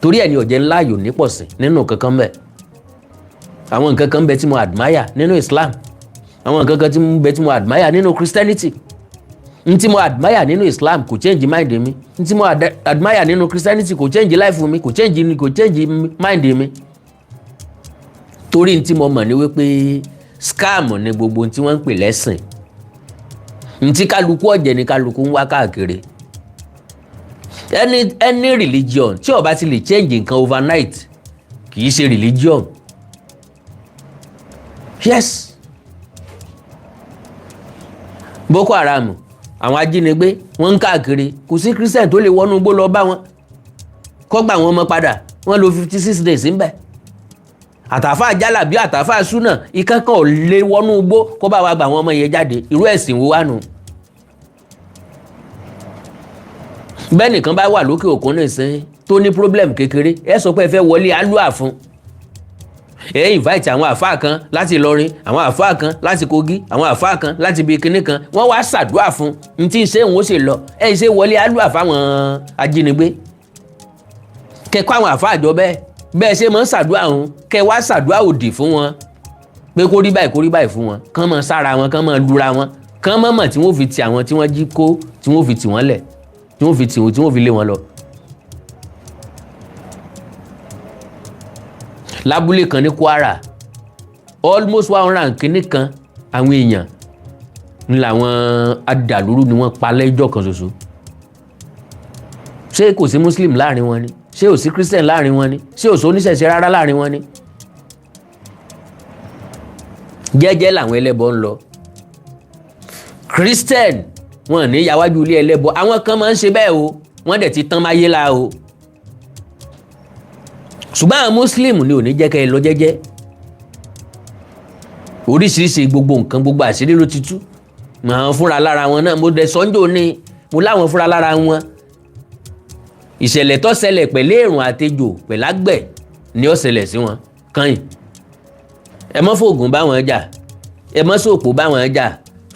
torí ẹni ọ̀jẹ̀ ńlá yò nípọ̀sìn nínú kankan bẹ́ẹ̀ àwọn nǹkan kan bẹ tí mo admire nínú Islam àwọn nǹkan kan bẹ tí mo admire nínú Christianity n tí mo admire nínú Islam kò change mind mi n tí mo admire nínú Christianity kò change life mi kò change mind mi torí n tí mo mọ̀ ní wípé scam ni gbogbo tí wọ́n ń pè lẹ́sìn n tí kálukú ọ̀jẹ̀ ni kálukú ń wá káàkiri any religion tí ó bá ti lè change nǹkan overnight kì í ṣe religion. Yes. Boko Haram àwọn ajínigbé wọ́n ń káàkiri kò sí Christian tó lè wọnú igbó lọ bá wọn kó gbà wọn mọ́ padà wọ́n lò 56 days ńbẹ̀ àtàfà jálàbí àtàfà súnà ìkankan ò lè wọnú igbó kó bá wa gbà wọn ọmọ yẹn jáde irú ẹ̀sìn wo wà nù. bẹ́ẹ̀ nìkan bá wà lókè òkun nìsín tó ní problem kékeré ẹ sọ pé ẹ fẹ́ wọlé alúà fún ẹ invite àwọn àfáà kan láti Ìlọrin àwọn àfáà kan láti Kogi àwọn àfáà kan láti ibi kíní kan wọ́n wá ṣàdúrà fún n tí ṣé òun ó ṣe lọ ẹ ṣe wọlé alúà fáwọn ajínigbé kẹkọ àwọn àfáà jọ bẹ́ẹ̀ ṣe máa ń ṣàdúrà òun kẹ wá ṣàdúrà òdì fún wọn pé kó rí báyìí fún wọn kán máa sára wọn kán máa lura wọn kán máa mọ̀ tí wọ́n fi ti àwọn tí wọ́n jí kó tí wọ́n fi tì wọ́n lẹ̀ tí wọ́n fi tì wọ́n tí wọ́n fi lé wọn lọ. lábúlé kan ní Kwara almost 100 kìíní kan àwọn èèyàn ní làwọn adàlúrú ni wọ́n pa lẹ́jọ́ kan ṣoṣo. ṣé kò sí Muslim láàrin wọn ni? ṣé ò sí Christian láàrin wọn ni? ṣé ò sí oníṣẹ̀ṣe rárá láàrin wọn ni? jẹ́jẹ́ làwọn ẹlẹ́bọ ń lọ. Christian wọn ní yàwájú ilé ẹlẹ́bọ, àwọn kan máa ń ṣe bẹ́ẹ̀ o, wọ́n dẹ̀ ti tán máyé la o. ṣùgbọ́n àwọn Muslim ni ò ní jẹ́ kẹ́ ẹ lọ jẹ́jẹ́. oríṣiríṣi gbogbo nǹkan gbogbo àṣírí ló ti tú. àwọn fúnra lára wọn náà mo dẹ̀ sọ́njò ni mo láwọn fúnra lára wọn. ìṣẹ̀lẹ̀ tó ṣẹlẹ̀ pẹ̀lú èrùn àtejò pẹ̀lágbẹ̀ ni ó ṣẹlẹ̀ sí wọn kàn. ẹ mọ́ fògùn bá wọn jà, ẹ mọ́ sòpò bá wọn jà,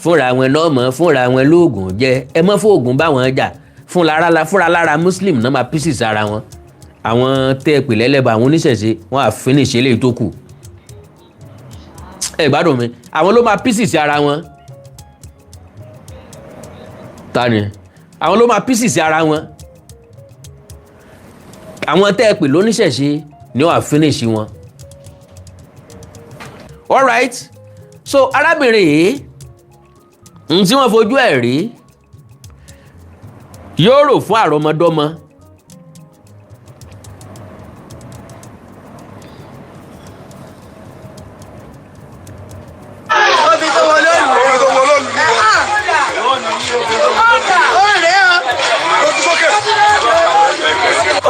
fúnra wọn náà mọ́ fúnra wọn lóògùn jẹ, ẹ mọ́ fògùn bá wọn jà, fúnra lára Muslim náà máa pieces ara wọn. àwọn tẹ́ ẹ pè lẹ́lẹ́bà àwọn oníṣẹ̀ṣe wọ́n á finish eléyìí tó kù. ẹ gbádùn mi, àwọn ló máa pieces ara wọn. ta ni àwọn ló máa pieces ara wọn. àwọn tẹ́ ẹ pè lóníṣẹ̀ṣe ni wọ́n á finish wọn. Alright, so arábìnrin yìí n tí wọ́n fojú ẹ̀ rí yóò rò fún àrọmọdọ́mọ.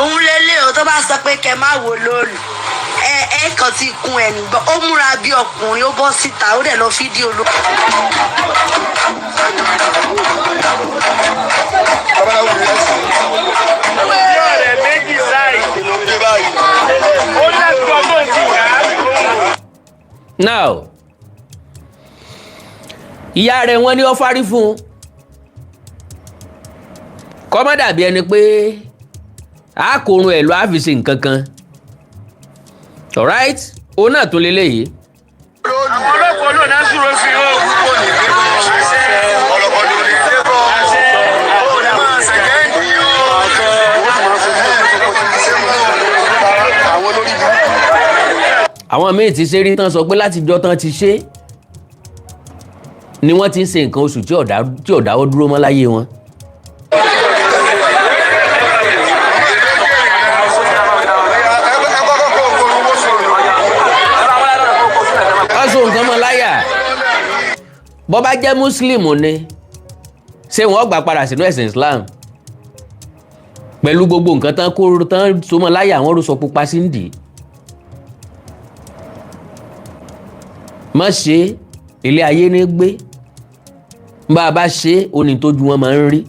òun lélẹ̀ o tó bá sọ pé kẹ́ máa wo lóòlù ẹ kàn ti kun ẹ̀ nìgbọ́n ó múra bí ọkùnrin ó bọ́ síta ó dẹ̀ lọ fídíò ló. Now ìyá rẹ̀ wọ́n ní ó fárí fún un kó má dàbí ẹni pé àkórun ẹ̀ ló á fi ṣe nǹkan kan. Alright, òun náà tún lélẹ́yìí. àwọn ọlọ́pàá olóòdà sùúrù sí i ó kúkú ní ọlọ́pàá lórí tébọ̀ ó ní máa ṣẹ̀kẹ́ndì àwọn míì ti ṣe rí tán sọ pé látijọ́ tán ti ṣe ni wọ́n ti ń ṣe nǹkan oṣù tí ò dáwọ́ dúró mọ́ láyé wọn. nǹkan mọ́ láyà bọ́ bá jẹ́ Muslim ni ṣé wọ́n gbà padà sínú ẹ̀sìn Islam pẹ̀lú gbogbo nǹkan tán kó tán so mọ́ láyà àwọn rúṣọ pupa sí ń dì í. má ṣe ilé ayé ní gbé bá a bá ṣe oní tójú wọn máa ń rí.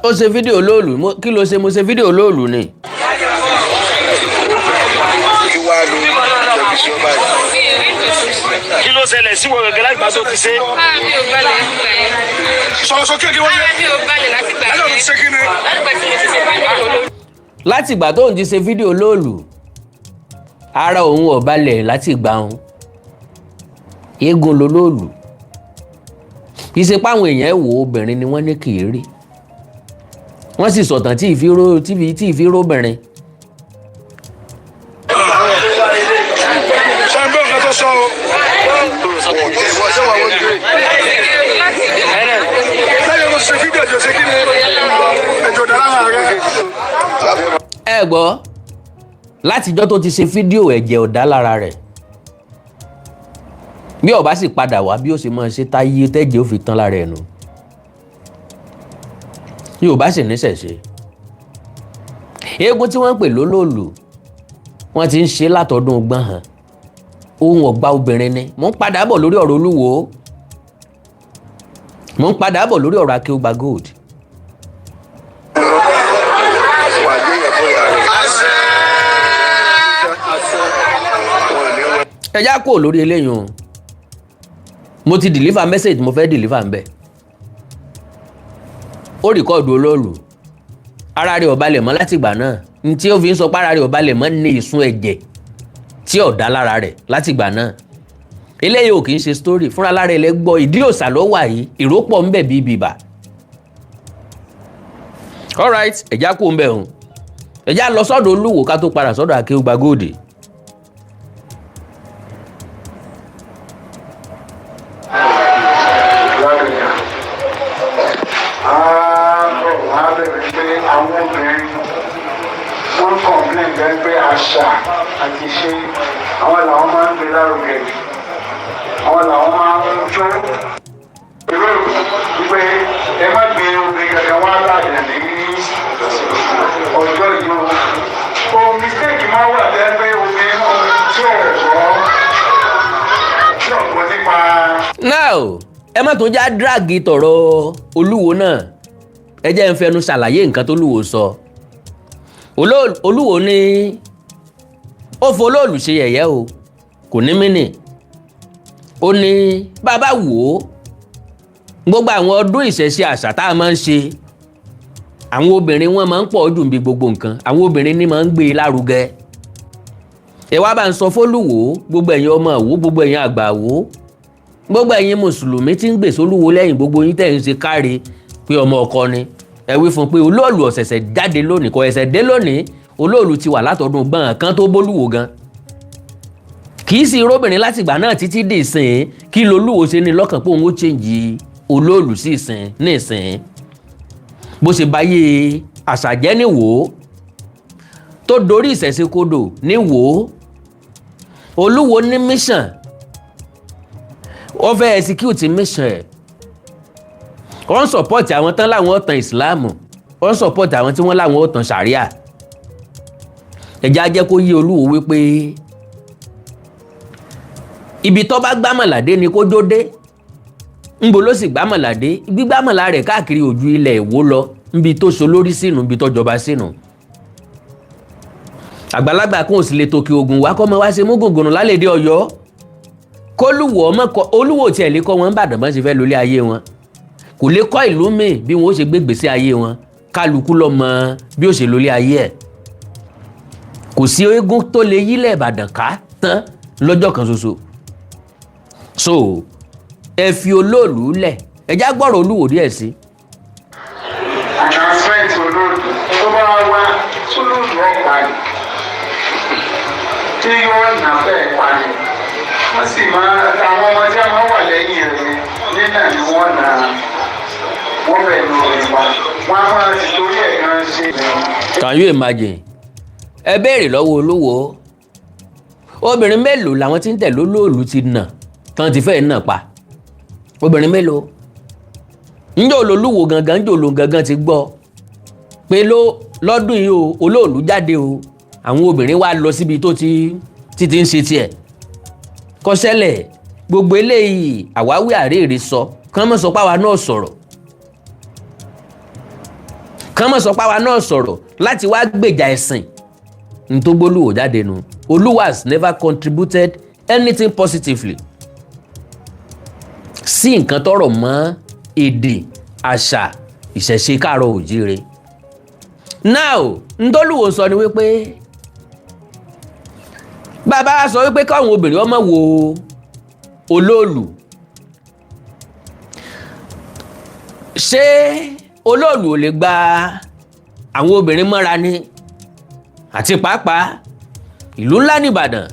ó ṣe fídíò Oloolu kí ló ṣe mo ṣe fídíò Oloolu ni. kí ló ṣẹlẹ̀ sí wọn gẹ́gẹ́ láti gbà tó ti ṣe. mi ò balẹ̀ nígbà yẹn. sọ̀rọ̀ sókè kí wọ́n yẹ. mi ò balẹ̀ láti gbà yẹn. ẹ̀rọ ti ṣe kí ni. láti ìgbà tóun ti ṣe fídíò Oloolu ara òun ò balẹ̀ láti ìgbà òun eégún l'Oloolu ìṣepá àwọn èèyàn wò obìnrin ni wọ́n ní kì í rí wọ́n sì sọ̀tàn tí ìfíró obìnrin. ṣàǹgbọ́n nǹkan tó sọ o. lẹ́yìn tó ṣe fídíò jọ ṣe kí ni ẹjọ́ dára rẹ̀. ẹ gbọ́ látijọ́ tó ti ṣe fídíò ẹ̀jẹ̀ ọ̀dá lára rẹ̀ bí ó bá sì padà wá bí ó ṣe máa ṣe táyé tẹ́jẹ̀ ó fi tán lára ẹ̀ nù yóò bá sì níṣẹ̀ṣe eégún tí wọ́n ń pè l'Oloolu wọ́n ti ń ṣe látọdún gbọ̀n ohun ọ̀gbà obìnrin ni mò ń padà bọ̀ lórí ọ̀rọ̀ Olúwo mò ń padà bọ̀ lórí ọ̀rọ̀ Akéwùgbà Gold. ẹ já kúrò lórí eléyìí o mo ti deliver message mo fẹ́ deliver ń bẹ̀ ó rìkọ́ọ̀dù Oloolu ara rẹ̀ ò balẹ̀ mọ́ láti ìgbà náà ní tí ó fi ń sọ pé ara rẹ̀ ò balẹ̀ mọ́ ní ìsun ẹ̀jẹ̀ tí ò dá lára rẹ̀ láti ìgbà náà eléyìí ò kì í ṣe story fúnra lára ẹ̀ lẹ́gbọ́ ìdí òsà ló wà yìí ìrópọ̀ ń bẹ̀ bíi bìbà alright ẹ̀já kú ń bẹ̀ hùn ẹ̀já lọ sọ́dọ̀ Olúwo ká tó padà sọ́dọ̀ Akéwùgbà Góòdì. Àwọn obìnrin wọ́n complain bẹ́ẹ̀ pé àṣà àti ṣe àwọn làwọn máa ń gbé lárugẹ àwọn làwọn máa ń jó ìwé ìwé ẹ má gbé obìnrin kankan wá láàyè ní ọjọ́ yìí o mistake máa wà bẹ́ẹ̀ pé obìnrin tí ò gbọ́ nípa. now ẹ má tún já dírágì tọ̀rọ̀ Olúwo náà ẹ jẹ́ ń fẹnu ṣàlàyé nǹkan tó Olúwo sọ Olúwo ní ó fọ Oloolu ṣe yẹ̀yẹ́ o kò ní mínì ó ní bàbá wò ó gbogbo àwọn ọdún ìṣẹ̀ṣe àṣà tá a máa ń ṣe àwọn obìnrin wọn máa ń pọ̀ jù bí gbogbo nǹkan àwọn obìnrin ní máa ń gbé e lárugẹ ẹ wá bá ń sọ f'Olúwo gbogbo ẹ̀yin ọmọ Ìwó gbogbo ẹ̀yin àgbà Ìwó gbogbo ẹ̀yin mùsùlùmí tí ń gbèsè Olúwo lẹ́yìn gbogbo yín tẹ̀ ń ṣe káre pé ọmọ ọkọ ni ẹ wí fún pé Oloolu ọ̀sẹ̀sẹ̀ jáde lónìí kò ẹsẹ̀ dé lónìí Oloolu ti wà látọdún gbọ̀n kan tó b'Olúwo gan kì í sí irúbìnrin láti ìgbà náà títí dé ìsìn kí l'Olúwo ṣe ní lọ́kàn pé òun ó change Oloolu sí ìsìn ní ìsìn bó ṣe báyé àṣàjẹ́ ní Ìwó tó dorí ìṣẹ̀ṣe kodò ní Ìwó Olúwo ní mission wọ́n fẹ́ execute mission ẹ̀ wọ́n support àwọn tán láwọn ọ̀tàn ìsìláàmù wọ́n support àwọn tí wọ́n láwọn ọ̀tàn sàríà ẹ̀já jẹ́ kó yé Olúwo wípé ibi tó bá gbámọ̀ládé ni kó jó dé ńbo ló sì gbámọ̀ládé gbígbámọ̀lá rẹ̀ káàkiri ojú ilẹ̀ Ìwó lọ níbi tó so lórí sínú níbi tó jọba sínú àgbàlagbà kan ò sì lè tòkè Ògùn wá kọ́ mọ́ wá ṣe mú gògùnù lálẹ́dẹ́ Ọ̀yọ́ k'Olúwo ọmọ kọ Olúwo tiẹ̀ lè kọ́ wọn Ìbàdàn bọ́n ṣe fẹ́ lólé ayé wọn kò lè kọ́ ìlú míì bí wọ́n ó ṣe gbé gbèsè ayé wọn kálukú ló mọ bí ó ṣe lólé ayé ẹ̀ kò sí eégún tó lè yílẹ̀ Ìbàdàn ká tán lọ́jọ́ kan ṣoṣo so ẹ fi Oloolu lẹ̀ ẹ já gbọ́rọ̀ Olúwo díẹ̀ sí. announcement Oloolu tó bá wá Oloolu ọ̀pá ni tí yóò nà fẹ́ pa ni wọ́n sì máa àwọn ọmọ tí a máa wà lẹ́yìn rẹ̀ nínà ni wọ́n nà wọ́n bẹ̀ lù ìpa wọ́n á máa ti torí ẹ̀ gan ṣe. Can you imagine? ẹ béèrè lọ́wọ́ Olúwo obìnrin mélòó làwọn tí ń tẹ̀lé Oloolu ti nà tán ti fẹ́ẹ́ nà pa obìnrin mélòó ńjọ́ Olúwo gangan ńjọ́ Olúwo gangan ti gbọ́ pé lọ́dún yìí o Oloolu jáde o àwọn obìnrin wá lọ síbi tó ti ń ṣe tiẹ̀ kọ́sẹ́lẹ̀ gbogbo eléyìí àwáwí àréèrè sọ kán mọ̀ sọ páwa náà sọ̀rọ̀ kán mọ̀ sọ páwa náà sọ̀rọ̀ láti wá gbèjà ẹ̀sìn ní tó gbólúwò jáde nu Oloolu has never contributed anything positively sí nǹkan tọrọ mọ́ èdè àṣà ìṣẹ̀ṣe káàárọ̀ òjíire now ntọ́lùwò sọ ni wípé bàbá sọ wípé káwọn obìnrin ọmọ wo Oloolu ṣé Oloolu ò lè gba àwọn obìnrin mọ́ra ni àti pàápàá ìlú ńlá nìbàdàn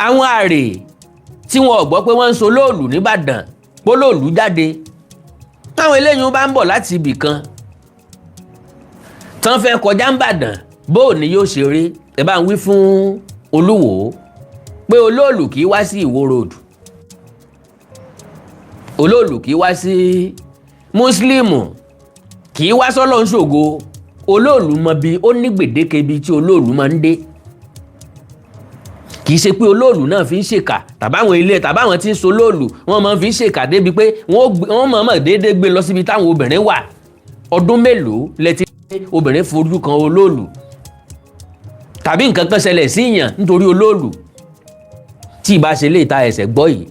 àwọn àrè tí wọn ò gbọ́ pé wọ́n ń so Oloolu nìbàdàn p'Oloolu jáde táwọn eléyìí bá ń bọ̀ láti ibì kan tán fẹ́ kọjá ń bàdàn bóò ni yóò ṣe rí ẹ bá ń wí fún Olúwo pé Oloolu kì í wá sí Ìwó road Oloolu kì í wá sí Mùsùlùmù kì í wá sọ́lọ́ ń ṣògo Oloolu mọ bí ó ní gbèdéke bí tí Oloolu máa ń dé kì í ṣe pé Oloolu náà fi ń ṣèkà tàbáwọn ilé tàbáwọn tí ń so Oloolu wọ́n máa fi ń ṣèkà débi pé wọ́n mọ̀ọ́mọ̀ déédéé gbé lọ síbi táwọn obìnrin wà ọdún mélòó lẹ́tí obìnrin fojú kan Oloolu tàbí nǹkan kan ṣẹlẹ̀ sí ìyàn nítorí Oloolu tí ìbá ṣe lè ta ẹsẹ̀ gbọ́ yìí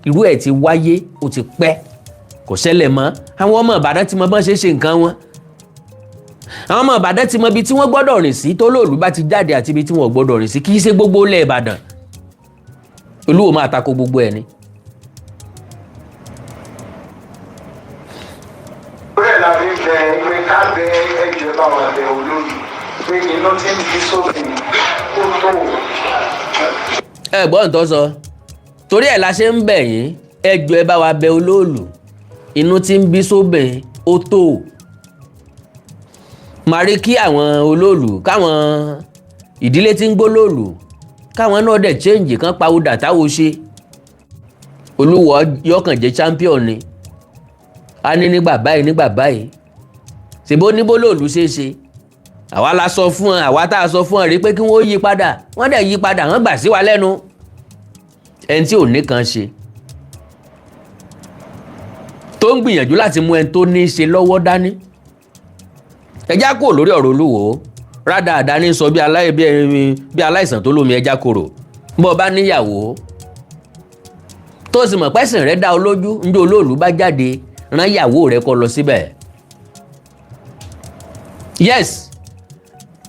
irú ẹ̀ ti wáyé ó ti pẹ́ kò ṣẹlẹ̀ mọ́ àwọn ọmọ Ìbàdàn ti mọ bọ́n ṣe nǹkan wọn àwọn ọmọ Ìbàdàn ti mọ ibi tí wọ́n gbọ́dọ̀ rìn sí tó Olóòlù bá ti jáde àti ibi tí wọ́n gbọ́dọ̀ rìn sí kì í ṣe gbogbo ilẹ̀ Ìbàdàn Olúwo máa tako gbogbo ẹ̀ ni. bẹ́ẹ̀ la fi bẹ pé ká bẹ ẹjọ́ bá wà bẹ Olóòlù pé inú tí ń fi sófin kó tó. ẹ gbọ́ ǹtọ́ sọ torí ẹ̀ la ṣe ń bẹ̀ yín ẹjọ́ ẹ bá wa bẹ Olóòlù inú tí ń bí sóbìn ó tó máa rí kí àwọn Olóòlù káwọn ìdílé tí ń gbólóòlù káwọn náà dẹ̀ change kan pawódà táwo ṣe Olúwo yọkàn jẹ́ champion ni a ní nígbà báyìí ṣèbó ní bólóòlù ṣe àwa la sọ fún ọ àwa tá a sọ fún ọ rí pé kí wọ́n yí padà wọ́n dẹ̀ yí padà wọ́n gbà sí wa lẹ́nu ẹni tí ò ní kan ṣe tó ń gbìyànjú láti mú ẹni tó ní í ṣe lọ́wọ́ dání ẹjá kúrò lórí ọ̀rọ̀ Olúwo rádaràda ní sọ bí aláìsàn tó lómi ẹja kòrò bó bá níyàwó tó sì mọ̀ pẹ́sìn rẹ̀ dá ọ lójú ní Olóòlù bá jáde rán ìyàwó rẹ̀ kó lọ síbẹ̀ yes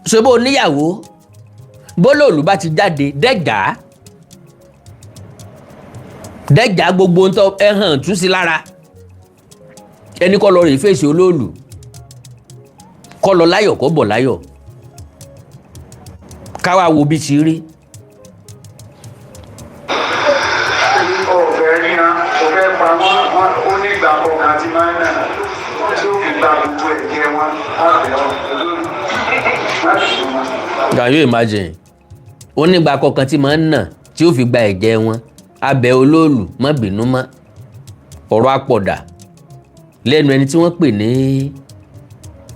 ṣe bó níyàwó bólóòlù bá ti jáde dẹ́jà gbogbo ń tọ́ ẹ hàn tú sí lára ẹni kọ́ lọ rè fèsì Olóòlù kọ́ lọ láyọ̀ kọ́ bọ̀ láyọ̀ káwá wo bí ti rí. ọ̀fẹ́ ríran ọ̀fẹ́ pamọ́ ó ní ìgbà kọ̀ọ̀kan tí máa ń nà tí ó fi gba gbogbo ẹ̀jẹ̀ wọn lábẹ́ Olóòlù láti sùn wọn. Can you imagine ó nígbà kọ̀ọ̀kan tí máa ń nà tí ó fi gba ẹ̀jẹ̀ wọn abẹ́ Olóòlù má bínú mọ́ ọ̀rọ̀ àpọ̀dà lẹ́nu ẹni tí wọ́n pè ní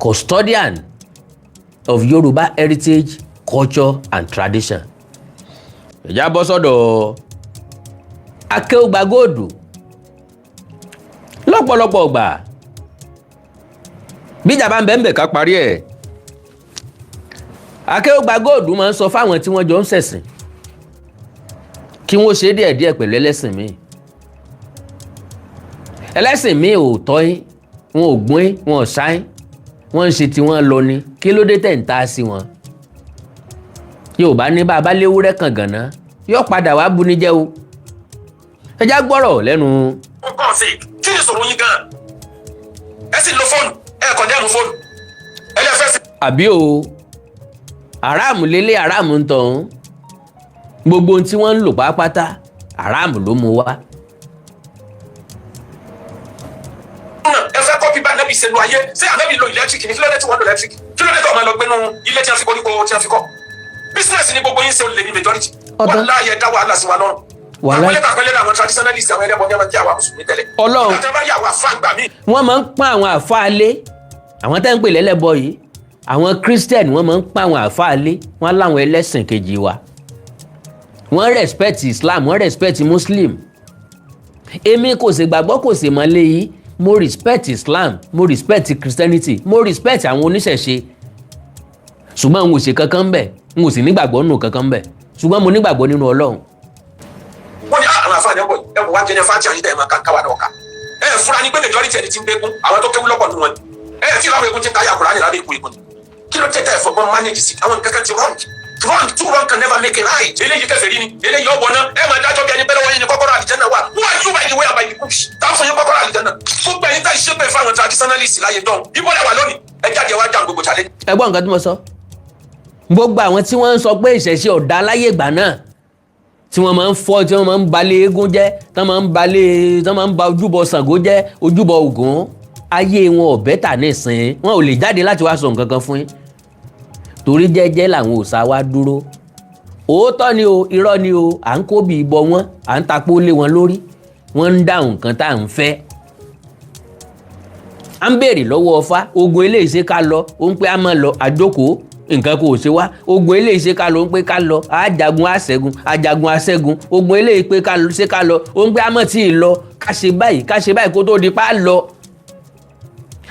custodian of Yoruba heritage culture and tradition. ìjà bọ́ sọ́dọ̀ akéwùgbà góòdù lọ́pọ̀lọpọ̀ gbà bíjà bá ń bẹ̀ ká parí ẹ̀ akéwùgbà góòdù máa ń sọ fáwọn tí wọ́n jọ ń ṣẹ̀sìn kí wọ́n ṣe díẹ̀díẹ̀ pẹ̀lú ẹlẹ́sìn míì ẹlẹ́sìn míì ò tọ́ yín wọn ò gbọ́n yín wọn ò ṣáyín wọ́n ń ṣe tí wọ́n lọ ni kí ló dé tẹ̀ ń ta sí wọn Yorùbá ní bàbá léwúrẹ́ kan gànà yóò padà wá bu ní jẹ́ o ẹjá gbọ́rọ̀ lẹ́nu. ó kàn sí kí ni ìṣòro yín gan-an ẹ sì lo fóònù ẹ kàn dẹ́nu fóònù ẹ lè fẹ́ sí. àbí o aráàmù lélẹ̀ aráàmù ń tọ̀hún gbogbo ohun tí wọ́n ń lò pátápátá aráàmù ló mú wá. ẹ fẹ́ kọ́pì bá ànábì ṣe lu ayé ṣé ànábì lo electric ní kí ló dé tí wọ́n lo electric kí ló dé tí wọ́n máa lọ gbénu ilé tí wọ́n fi koríko tí wọ́n fi kọ́ business ni gbogbo yín ṣe olè ní majority wọ́n láàyè dá wàhálà sí wa lọ́rùn àwọn ilé kàpẹ́lẹ́ làwọn traditionalist àwọn ẹlẹ́bọn ní ọmọ jẹ́ àwọn mùsùlùmí tẹ́lẹ̀ Ọlọ́run wọ́n máa ń pọ́n àwọn àfáà lé àwọn tẹ́ ń pè lẹ́lẹ́bọ yìí àwọn Christian wọ́n máa ń pọ́n àwọn àfáà lé wọ́n láwọn ẹlẹ́sìn kejì wa wọ́n respect Islam wọ́n respect Muslim èmi kò sì gbàgbọ́ kò sì mọ́lé yìí mo respect Islam mo respect Christianity mo respect àwọn oníṣẹ̀ṣe ṣùgbọ́n n ò ṣe kankan bẹ̀ n ò sì nígbàgbọ́ nínú kankan bẹ̀ ṣùgbọ́n mo nígbàgbọ́ nínú Ọlọ́run. wọ́n ní àwọn àfáàní ọ̀pọ̀ ẹ wò wá jẹ́ fáńtì àyíká ẹ̀ máa ká wà náà ká ẹ fúra ní pé majority ẹni tí ń gbégún àwọn tó kéwú lọ́pọ̀ nù wọn ẹ tí láwọn egun ti ń káyà Kùránì lábẹ́ ikú egun kí ló tẹ́tẹ́ ẹ̀fọ́gbọ́n manage sí àwọn kankan ti wrong two wrong can never make a right eléyìí kèfèrí ni eléyìí ọ̀bọ̀n náà ẹ máa dájọ́ bí ẹni bẹ́ẹ̀ wọ́n yẹn ní kọ́kọ́rọ́ àlìjẹ́nà wà who are you by the way by the bush táwọn fún yín kọ́kọ́rọ́ àlìjẹ́nà gbogbo ẹ̀yin tá ìṣe pé fáwọn traditionalist láyé dán ibo lẹ́wà lónìí ẹ jáde wá jà gbogbo challenge. ẹ gbọ́ nǹkan tí mo sọ gbogbo àwọn tí wọ́n ń sọ pé ìṣẹ̀ṣe ọ̀dà láyé ìgbà náà tí wọ́n máa ń fọ́ tí wọ́n máa ń balẹ̀ eégún jẹ́ tí wọ́n máa ń ba ojúbọ Ṣàngó jẹ́ ojúbọ Ògún ayé wọn ò bẹ́tà nísìn wọn ò lè jáde láti wá sọ nǹkan kan fún yín torí jẹ́jẹ́ làwọn òòṣà wa dúró òótọ́ ni o irọ́ ni o à ń kó bí ibọ wọn à ń tapó lé wọn lórí wọ́n ń dáhùn nǹkan tá à ń fẹ́ à ń béèrè lọ́wọ́ Ọfá ogun eléyìí ṣe ká lọ ó ń pẹ́ á máa lọ àjókòó nǹkan kò ṣe wá ogun eléyìí ṣe ká lọ ó ń pẹ́ ká lọ àjagun àṣẹ́gun àjagun àṣẹ́gun ogun eléyìí pé ṣe ká lọ ó ń pẹ́ á mọ̀ tí ì lọ ká ṣe báyìí kó tó di pa á lọ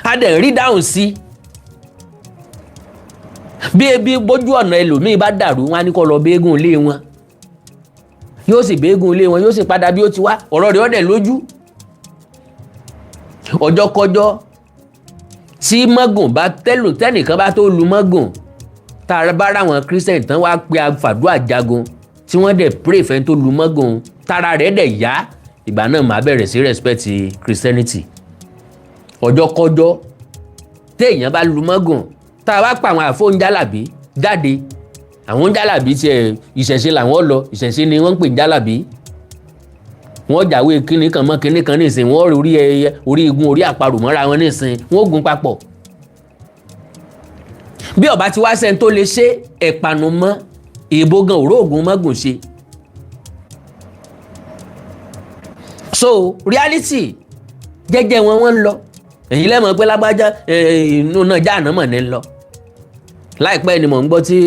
á dẹ̀ rí dáhùn sí bí ebi bójú ọ̀nà ẹlòmíì bá dàrú wọn á ní kó lọ bí eégún ilé wọn yóò sì béégún ilé wọn yóò sì padà bí ó ti wá ọ̀rọ̀ rẹ̀ ọ̀dẹ̀ lójú. ọjọ́ kọjọ́ tí mọ́gùn bá tẹ́nìkan bá tó lu mọ́gùn tá a bá ráwọn Christian tán wá pé àfàdúrà jagun tí wọ́n dẹ̀ pray fẹ́ tó lu mọ́gùn tára rẹ̀ dẹ̀ yá ìgbà náà máa bẹ̀rẹ̀ sí respect Christianity. ọjọ́ kọjọ́ téèyàn bá lu mọ́gùn tá a bá pa àwọn àfọ̀njálàbí jáde àwọn jálàbí tiẹ̀ ìṣẹ̀ṣe làwọn lọ ìṣẹ̀ṣe ni wọ́n ń pè jálàbí wọ́n jàwé kíní kan mọ́ kíní kan nísìn wọ́n rí orí ẹyẹ orí igun orí àparò mọ́ra wọn nísìn wọ́n gun papọ̀. bí ọba ti wá sẹ́ni tó lè ṣe ẹ̀pànù mọ́ èèbó gan òró ògùn mọ́gùn ṣe. so reality jẹ́jẹ́ wọn ń lọ èyí lẹ́mọ̀ pé lágbájá inú náà jáàná mọ̀ ní lọ. láìpẹ́ ni mò ń gbọ́ tí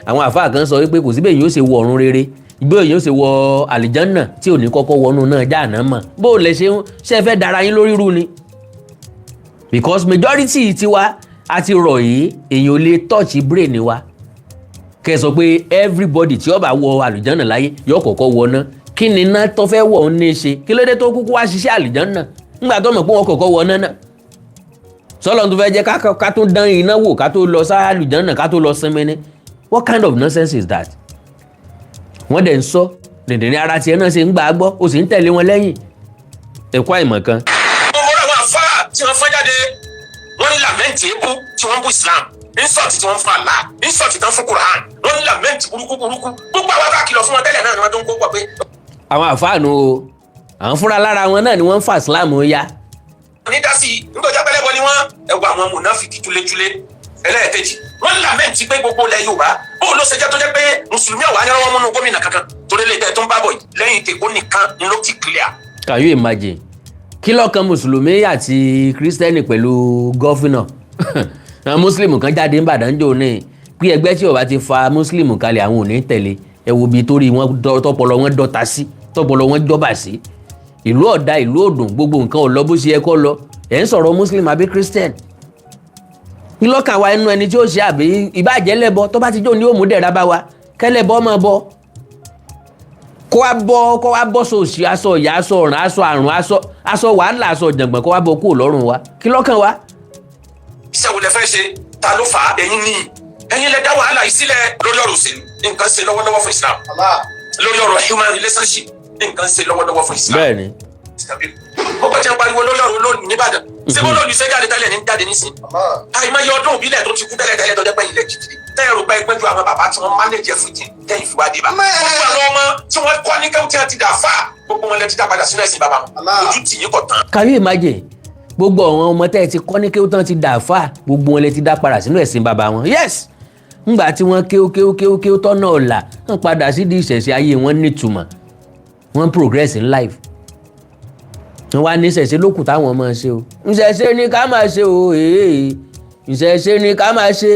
àwọn àfáà kan sọ wípé kò síbẹ̀ yìí ó ṣe wọ ọ̀run rere ìgbé yìí ó ṣe wọ àlìjánà tí ò ní kọ́kọ́ wọnú náà jáàná mọ̀ bó o lè ṣe fẹ́ dára yín lórí rú ni. because majority tiwa a ti rọ̀ yìí èèyàn ò lè touch brain wa kẹ́ ẹ sọ pé everybody tí ó bá wọ àlìjánà láyé yóò kọ́kọ́ wọ náà kí ni iná tó fẹ́ wọ̀ ń ní ṣe kí ló dé tó kúkú wá ṣiṣẹ́ àlìjánà nígbà tó mọ̀ pé wọ́n kọ́kọ́ wọ náà sọlọ́n tó fẹ́ jẹ́ ká tó dán iná wò ká tó lọ sáà àlìjánà ká tó lọ sinmi ní what kind of nonsense is that? wọ́n dẹ̀ ń sọ dèdèrè ara tiẹ̀ náà ṣe ń gbà á gbọ́ ó sì ń tẹ̀lé wọn lẹ́yìn ẹ̀kọ́ àìmọ̀ kan. ọmọ rẹ̀ wọ́n afá tí wọ́n fọ́ jáde wọ́n ní làmẹ́ǹtì èébú tí wọ́n bú Islam insult tí wọ́n fún Allah insult tí wọ́n fún Quran wọ́n ní làmẹ́ǹtì burúkú gbogbo àwọn akílọ̀ fún wọn tẹ́lẹ̀ náà ni wọ́n tó ń kó pọ̀ pé. àwọn àfáànù o àwọn fúnra lára wọn náà ni wọ́n ń fa Islam ya. ní dásì nígbàjá pẹ́lẹ́bọ ni wọ́n ẹ̀wọ̀ àwọn mùnáfíkì túlétúlé ẹlẹ́ẹ̀kejì wọ́n làmẹ́ǹtì pé gbogbo ilẹ̀ Yorùbá bóun ló ṣe jẹ́ tó jẹ́ pé mùsùlùmí ọ̀wá ni wọ́n múnú gómìnà kankan torí lè tẹ́ tó ń bá bọ̀ lẹ́yìn tèkó nìkan ni ló ti clear. Can you imagine kí lọ́kàn mùsùlùmí àti kírísítẹ́nì pẹ̀lú gọ́fìnà àwọn mùsùlùmí kan jáde ń Ìbàdàn jò ní pé ẹgbẹ́ tí ó bá ti fa mùsùlùmí kalẹ̀ àwọn ò ní tẹ̀lé ẹ wo bíi torí wọn tọpọlọ wọn dọ́ta sí tọpọlọ wọn jọba sí ìlú ọ̀dà ìlú òdùn gbogbo nǹkan ò lọ bó ṣe yẹ kó lọ ẹ̀ ń sọ̀rọ̀ mùsùlùmí àbí kírísítẹ́nì kí lọ́kàn wa inú ẹni tí ó ṣe àbí ìbàjẹ́ lẹ́bọ tó bá ti jó ní òmùdẹ̀ra bá wa kẹ́lẹ́bọ máa bọ kó wá bọ́ sòsì aṣọ ìyá aṣọ ọ̀ràn aṣọ àrùn aṣọ wàhálà aṣọ jàngbọ̀n kó wá bọ́ kúrò lọ́rùn wa kí lọ́kàn wa. iṣẹ́ wo lẹ fẹ́ ṣe ta ló fà á ẹ̀yin ní ẹ̀yin lẹ dá wàhálà yìí sílẹ̀ lórí ọ̀rọ̀ òṣèlú nǹkan ṣe lọ́wọ́lọ́wọ́ fún Islam lórí ọ̀rọ̀ human relationship nǹkan ṣe lọ́wọ́lọ́wọ́ fún Islam. bẹ́ẹ̀ni. ó bá jẹ́ pariwo lórí ọ̀rọ̀ Olóòlù nìbàdàn ṣé bó lóòlù ṣe jáde tẹ́lẹ̀ ní jáde nísìn àìmọye ọdún òbílẹ̀ tó ti kú tẹ́lẹ̀ tó jẹ́ pé ilẹ̀ jìjì tẹ́ẹ̀rù pé gbẹ́jú àwọn bàbá tí wọ́n mánéjì fújì tẹ́yìn fi wá dé bá. gbogbo àwọn ọmọ tí wọ́n kọ́ ní kẹ́hìn tí wọ́n ti dà fà gbogbo wọn lẹ ti dá padà sínú ẹ̀sìn bàbá wọn ojú tì yín kọ̀ tán. Can you imagine gbogbo àwọn ọmọ tẹ́ ẹ ti kọ́ ní kéwú tán ti dà fà gbogbo wọn lẹ ti dá padà sínú ẹ̀sìn bàbá wọn. Yes ngbà tí wọ́n kéwú tọ́nà ọ̀la wọ́n padà sí di ìṣẹ̀ṣẹ̀ ayé wọn nítumọ̀ wọ́n progress in life wọ́n wá ní ìṣẹ̀ṣẹ̀ lókùn táwọn ọmọ ṣe o ìṣẹ̀ṣẹ̀ ni ká máa ṣe o ìṣẹ̀ṣẹ̀ ni ká máa ṣe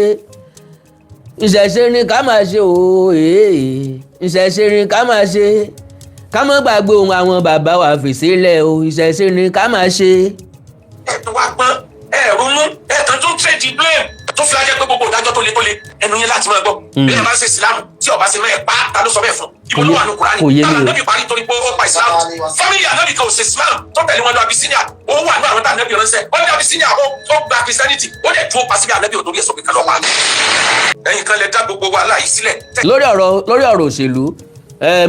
ìṣẹ̀ṣẹ̀ ni ká máa ṣe o ìṣẹ̀ṣẹ̀ ni ká máa ṣe ká má gbàgbé ohun àwọn bàbá wa fi sílẹ̀ o ìṣẹ̀ṣẹ̀ ni ká máa ṣe. ẹ̀tún wá gbọ́n ronú ẹ̀tàn tún trade blame tó fi ajẹ́ pé gbogbo ìdájọ́ tó le ẹnu yẹn láti máa gbọ́ bí ẹ bá ṣe ìsìlámù tí ọba ṣe mẹ́ẹ̀ pa ta ló sọ bẹ́ẹ̀ fún ibo ló wà ní Kùránì tàbí ànábì parí torí pé ó pa ìsìlámù fámìlì ànábì kan ò ṣe ìsìlámù tó tẹ̀lé wọn lọ Abisinia ó wà ní àwọn tá ànábì ránṣẹ́ ó ní Abisinia ó gba Christianity ó dẹ̀ dúró pa síbi ànábì òtórí ẹ̀sọ́ kíkan lọ́pàá ẹ̀yìn kan lè dá gbogbo wàhálà yìí sílẹ̀. lórí ọ̀rọ̀ òṣèlú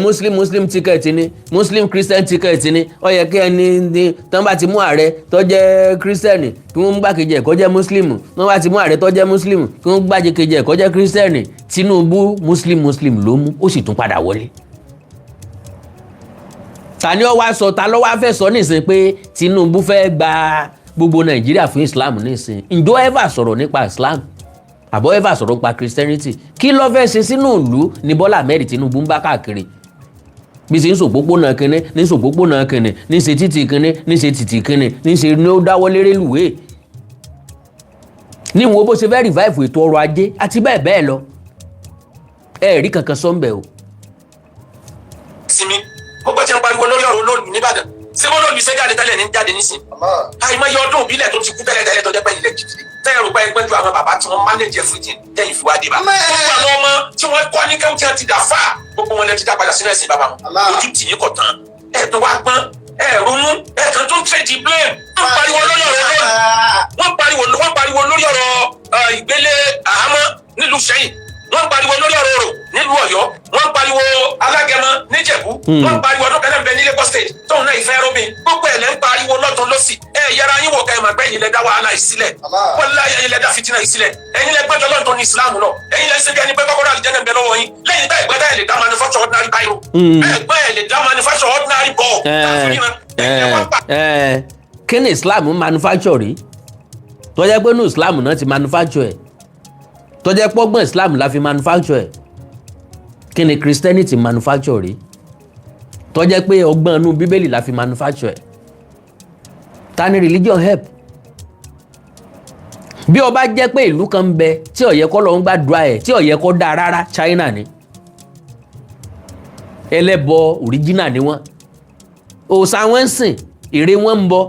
muslim ticket ni muslim christian ticket ni ó yẹ kí ẹni tán bá ti mú ààrẹ tó jẹ́ christian kí wọ́n gbàkejì ẹ̀ kó jẹ́ muslim tán bá ti mú ààrẹ tó jẹ́ muslim kí wọ́n gbàkejì ẹ̀ kó jẹ́ christian Tinubu muslim ló mú ó sì tún padà wọlé. ta ni ó wá sọ ta ló wá fẹ́ sọ nísìn pé Tinubu fẹ́ gba gbogbo Nàìjíríà fún Islam nísìn ǹjọ́ ever sọ̀rọ̀ nípa Islam àbọ̀ ẹ́fà sọ̀rọ̀ pa Christianity kí ló fẹ́ ṣe sínú ìlú ní Bọ́lá Ahmed Tinubu ń bá káàkiri bí ṣe ń sòpópónà kínní ní sòpópónà kínní ní ṣe títì kínní ní ṣe títì kínní ní ṣe ní ó dáwọ́ lérè lùwé ní wo bó ṣe fẹ́ revive ètò ọrọ̀ ajé àti bẹ́ẹ̀ bẹ́ẹ̀ lọ rí kankan sọ́ńbẹ̀ o. sinmi gbogbo tí wọn pariwo lórí ọ̀rọ̀ Olóòlù nìbàdàn ṣé wọ́n lóbi iṣẹ́ jáde tẹ́lẹ̀ ní jáde nísìn àìmọye ọdún òbílẹ̀ tó ti kú tẹ́lẹ̀ tó jẹ́ pé ilẹ̀ jìjì tẹ́yẹ̀ rò pé ẹgbẹ́ ju àwọn bàbá tí wọ́n manage everything tẹ́yìn fi wá dé bá gbogbo àwọn ọmọ tí wọ́n kọ́ ní kẹ́hìn tí wọ́n ti dà fà gbogbo wọn lẹ ti dá padà sínú ẹ̀sìn bàbá wọn ojú tì yín kọ̀ tán ẹ̀ẹ́dùn wá gbọ́n ẹ̀ẹ́rúnú ẹ̀ẹ́kan tó ń trade blame wọ́n pariwo lórí ọ̀rọ̀ ìgbélé àhámọ́ nílùú Ṣẹ́yìn wọ́n pariwo lórí ọ̀rọ̀ Òrò nílùú Ọ̀yọ́ wọ́n pariwo Alágẹmọ níjẹ̀bú wọ́n pariwo ọdún kẹlẹ́ ń bẹ ní Lagos State tóun náà ìfẹ́ róbìn gbogbo ẹ̀ lẹ́ ń pariwo lọ́tún lọ́sì yẹra yín wò ká ẹ̀ máa gbẹ́ ẹ̀yin lẹ dá wàhálà yìí sílẹ̀ wọ́n láyé ẹ̀yin lẹ dá fìtínà yìí sílẹ̀ ẹ̀yin lẹ gbẹ́jọ́ lọ́tún ní Ìsìlámù náà ẹ̀yin lẹ ṣe bí ẹni pé kọ́kọ́rọ́ àlìjẹ́nà ń bẹ lọ́wọ́ yín lẹ́yìn bẹ́ẹ̀ gbẹ́dá ẹ̀ lè dá manufacture ordinary biro ẹ̀gbẹ́ ẹ̀ lè dá manufacture ordinary ball kí ni Islam manufacture rí tó jẹ́ pé ní Islam náà ti manufacture ẹ̀ tó jẹ́ pọ́gbọ́n Islam la fi manufacture ẹ̀ kí ni Christianity manufacture rí tó jẹ́ pé ọgbọ́n inú Bíbélì la fi manufacture ẹ̀ ta ni religion help bí ó bá jẹ́ pé ìlú kan ń bẹ tí ó yẹ kó lọ ń gbàdúrà ẹ̀ tí ó yẹ kó dáa rárá China ni ẹlẹ́bọ original ni wọ́n òòṣà wọn ń sìn ère wọn ń bọ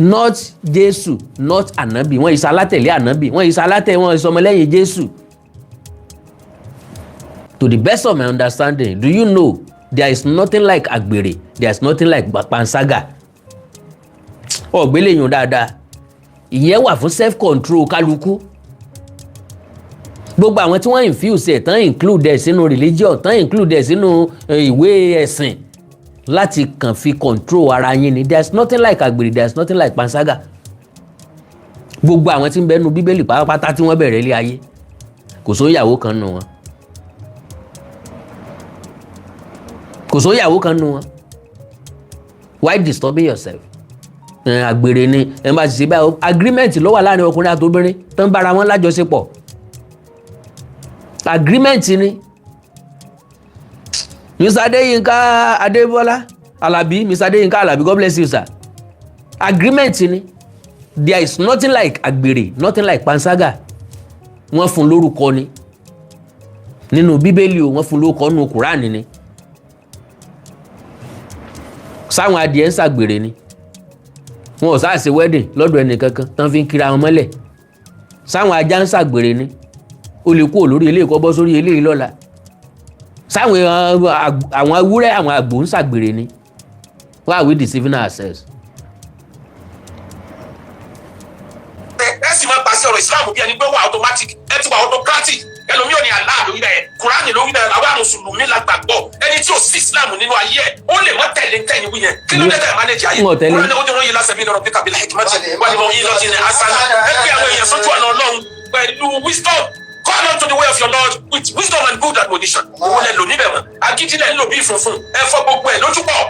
not Jésù not ànábì wọn ìsàlátẹ̀lé ànábì wọn ìsàlátẹ̀ wọn ìsọmọlẹ́yìn Jésù. To the best of my understanding, do you know there is nothing like àgbèrè, there is nothing like panṣágà. ọ̀gbẹ́lẹ̀ yùn dáadáa ìyẹn wà fún self control kálukú. gbogbo àwọn tí wọ́n infuse ẹ̀ tán include ẹ̀ sínú religion tán include ẹ̀ sínú ìwé ẹ̀sìn láti kàn fi control ara yín ni there is nothing like àgbèrè, there is nothing like panṣágà. gbogbo àwọn tí ń bẹnu Bíbélì pátápátá tí wọ́n bẹ̀rẹ̀ ilé ayé kò sóyàwó kan nù wọn. kò sóyàwó kan nù wọn. Why disturbing yourself? àgbèrè ni ẹ bá ti ṣe báyìí agreement ló wà láàrin ọkùnrin àti obìnrin tó ń bára wọn lájọṣepọ̀ agreement ni. Mr. Adeyinka Adebola Alabi, Mr. Adeyinka Alabi, God bless you sir. Agreement ni. There is nothing like àgbèrè, nothing like panṣágà. Wọ́n fún lórúkọ ni. Nínú Bíbélì o, wọ́n fún lórúkọ nínú Kùránì ni. Sáwọn adìẹ ń ṣàgbèrè ni. Wọn ò sáà ṣe wedding lọ́dọ̀ ẹnì kankan tán fi ń kira wọn mọ́lẹ̀. Sáwọn ajá ń ṣàgbèrè ni. O lè kúrò lórí eléyìí kó bọ́ sórí eléyìí lọ́la. Sáwọn àwọn ewúrẹ́ àwọn àgbò ń ṣàgbèrè ni. Why are we deceiving ourselves? ẹ sì máa pàṣẹ ọ̀rọ̀ Islam bí ẹni pé wà automatic ẹ ti wà autocratic ẹlòmíì ò ní Allah lórí bẹ́ẹ̀ Kùránì lórí bẹ́ẹ̀ àwọn Mùsùlùmí la gbàgbọ́ ẹni tí ò sí Islam nínú ayé ẹ̀ ó lè mọ́ tẹ̀lé tẹ̀yìn wí yẹn kí ló dé tẹ̀ manage ayé Kùránì ó dúró yìí lásán bí lọ́rọ̀ píkà bí láì kìmọ́tì wọ́n ní mo yí lọ́tì ní asana ẹ pé àwọn èèyàn sójú ọ̀nà Ọlọ́run pẹ̀lú wisdom call on to the way of your Lord with wisdom and good admonition owó lẹ lò níbẹ̀ mọ́ agídílẹ̀ ń lò bí ìfúnfún ẹ fọ́ gbogbo ẹ̀ lójú pọ̀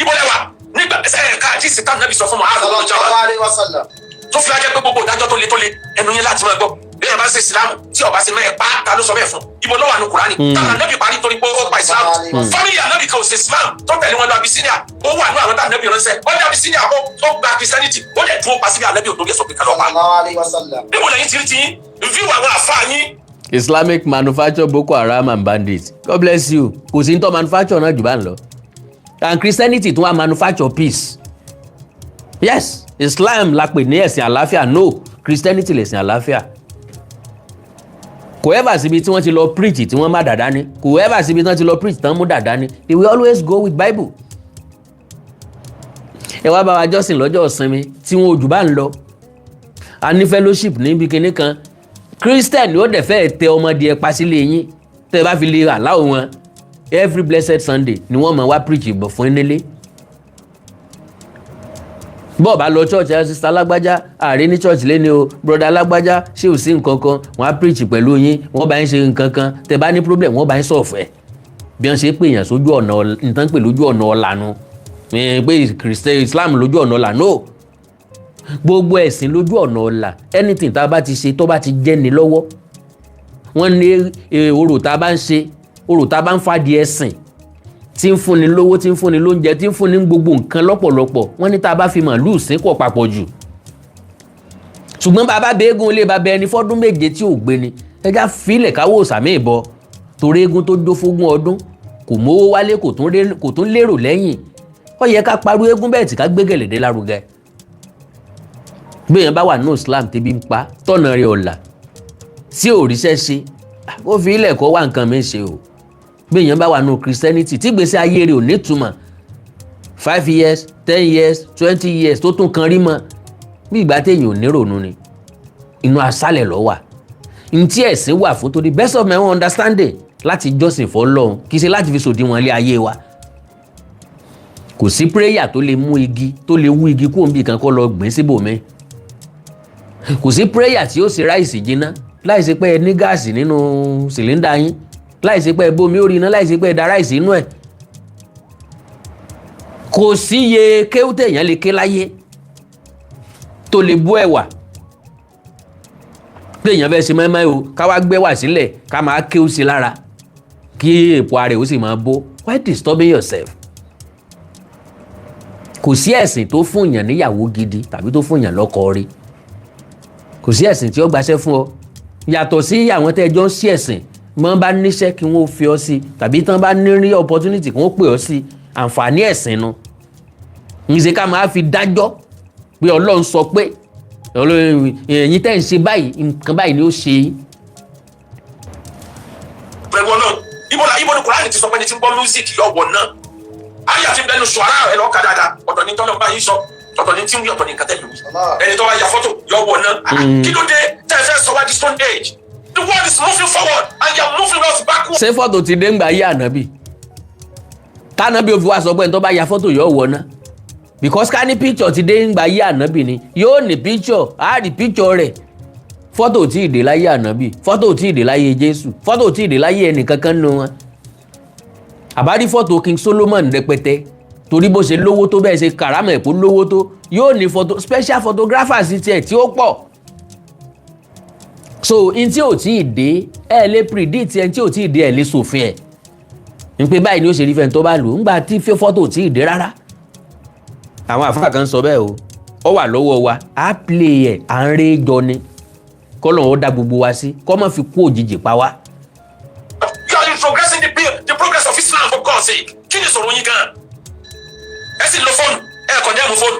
ibodẹwà nígbà ẹ̀ka àdìsí táwọn nábì sọ fún wọn tó fi ajẹ́ pé gbogbo ìdájọ́ tó le ẹnu yẹn láti máa gbọ́ bí ẹ bá ṣe ìsìlámù tí ọba ṣe mẹ́ẹ̀ pa ta ló sọ bẹ́ẹ̀ fún ibo ló wà ní Kùránì táwọn ànábì parí torí pé ó pa ìsìlámù fámìlì ànábì kan ò ṣe ìsìlámù tó tẹ̀lé wọn lọ Abisinia ó wà ní àwọn táwọn ànábì ránṣẹ́ ó dé Abisinia ó gba Christianity ó lè dúró pa síbi ànábì òdòdó sọ pé kálọ̀ pa níbo lẹ́yìn tí ti view àwọn àfáà yín. Islamic manufacture Boko Haram and bandits. God bless you. Kò sí ní tó manufacture náà jù bá ń lọ. And Christianity tún wá manufacture peace. Yes, Islam la pè ní ẹ̀sìn àlàáfíà. No, Christianity lẹ̀sìn àlàáfíà. Kò ever síbi tí wọ́n ti lọ preach tí wọ́n má dàda ní. Kò ever síbi tí wọ́n ti lọ preach tán mú dàda ní. They will always go with Bible. Ẹ wá bá wa jọ́sìn lọ́jọ́ ìsinmi tí wọ́n ojú bá ń lọ. A ní fellowship níbi kinní kan. Christian yóò dẹ̀ fẹ́ tẹ ọmọdé ẹ pa sílé yín tẹ́ bá fi lè allow wọn every blessed Sunday ni wọ́n máa wá preach ìbọ̀ fún nílé. bọ́ọ̀ bá lọ church ẹ sister alágbájá ààrẹ ní church lẹ́ni o brother alágbájá ṣé ò sí nǹkan kan wọ́n á preach pẹ̀lú yín wọ́n bá ń ṣe nǹkan kan tẹ́ bá ní problem wọ́n bá ń sọ̀fẹ́ bí wọ́n ṣe pè yàn sójú ọ̀nà nǹkan pè lójú ọ̀nà ọ̀lànà pé Christian Islam lójú ọ̀nà ọ̀là no gbogbo ẹ̀sìn lójú ọ̀nà ọ̀la anything tá a bá ti ṣe tó bá ti jẹ́ ni lọ́wọ́ wọ́n ní orò tá a bá ń ṣe orò tá a bá ń fàdí ẹ̀sìn tí ń fúnni lówó tí ń fúnni lóúnjẹ tí ń fúnni gbogbo nǹkan lọ́pọ̀lọpọ̀ wọ́n ní tá a bá fi màálùú sínkọ̀ papọ̀ jù ṣùgbọ́n bàbá beegun ilé bàbá ẹni fọ́dún méje tí ò gbé ni ẹja fílẹ̀ káwọ́ sàmì ìbọ torí eégún tó jó fógún ọdún kò mówó wálé kò tún lérò lẹ́yìn. Ó yẹ ká parú eégún bẹ́ẹ̀ tí ká gbé gẹ̀lẹ́dẹ́ lárugẹ. Béèyàn bá wà nínú Islam tẹ́bí ń pa tọ̀nà rẹ̀ ọ̀la tí ò ríṣẹ́ ṣe ó fi ilẹ̀ kọ́ wá nǹkan mi ṣe o. Béèyàn bá wà nínú Christianity tí gbèsè ayé rẹ̀ ò nítumọ̀ 5 years 10 years 20 years tó tún kan rí mọ́ bí ìgbà téèyàn ò ní ronú ni inú aṣálẹ̀ ló wà. Ntí ẹ̀sìn wà fún to the best of my own understanding láti jọ́sìn fọ́lọ́run kì í ṣe láti fi sòdiwọ̀n ilé ayé wa. Kò sí prayer tó lè mú igi tó lè wú igi kúrò níbi kan kó lọ gbìn síbòmí. Kò sí prayer tí ó ṣe ráìsì jiná láìsí pé ẹ ní gáàsì nínú sìlíndà yín láìsí pé ẹ bómi orí iná láìsí pé ẹ da ráìsì inú ẹ̀. Kò sí iye kéwú téèyàn lè ké láyé tó lè bú ẹ̀wà téèyàn fẹ́ ṣe mẹ́mẹ́ o ká wá gbé wà sílẹ̀ ká máa kéwú sí lára kí èpo ara ẹ̀ ó sì máa bó. Why disturbing yourself? Kò sí ẹ̀sìn tó fún èèyàn níyàwó gidi tàbí tó fún èèyàn lọ́kọ rí. Kò sí ẹ̀sìn tí ó gbaṣẹ́ fún ọ yàtọ̀ sí àwọn tẹ́jọ́ ń sí ẹ̀sìn mọ́ bá níṣẹ́ kí wọ́n fi ọ sí tàbí tán bá ní rí opportunity kí wọ́n pè ọ sí àǹfààní ẹ̀sìn nu. Ń ṣe ká máa fi dájọ́ pé Ọlọ́run sọ pé ẹ̀yin tẹ́ ń ṣe báyìí nǹkan báyìí ni ó ṣe yín. pẹ̀lú ọlọ́run ibo ni Kùránì ti sọ pé ní ti ń gbọ́ music yọ̀wọ̀ náà ayé àti bẹnu ṣọ̀rá ẹ̀ lọ́ka dáadáa ọ̀tọ̀ ní tọ́lọ́ bá yín sọ ọ̀tọ̀ ní tí ń wí ọ̀tọ̀ ní nǹkan tẹ́lẹ̀ wí ẹni tó wá ya fọ́tò yọ̀wọ̀ náà kí ló dé tẹ́ ẹ fẹ́ sọ wá di stone age the world is moving forward and you are moving us backward. Ṣé fọ́tò ti dé ń gbà yé ànábì tánábì ò fi wá sọ pé ní tó bá ya fọ́tò yọ̀wọ̀ náà because ká ní picture ti dé ń gbà yé ànábì ni yóò ní picture á rí picture rẹ̀. Fọ́tò tí ì dé láyé ànábì fọ́tò tí ì dé láyé Jésù fọ́tò tí ì dé láyé ẹnìkankan nù wọn. Àbárí fọ́tò King Solomon rẹpẹtẹ torí bó ṣe lówó tó bẹ́ẹ̀ ṣe kàrámọ̀ ẹ̀pọ̀ lówó tó yóò ní special photographers tiẹ̀ tí ó pọ̀. So n tí ò tí ì dé ẹ lè predict ẹni tí ò tí ì dé ẹ lè sòfin ẹ̀ n pé báyìí ni ó ṣe rí fẹ́ni tó bá lò ó ńgbà tí fọ́tò tí ì dé rárá. Àwọn àfáà kan sọ bẹ́ẹ̀ o ó wà lọ́wọ́ wa á play ẹ̀ à ń ré jọ ni kọ́lọ́n ó dá gbogbo wa sí kọ́ má fi kú òjijì pa wá. You are progressing the progress of Islam for God's sake. Kí ni sọ̀rọ̀ yín gan? Ẹ sì lo fóònù, ẹ kàn ní ẹ̀mú fóònù.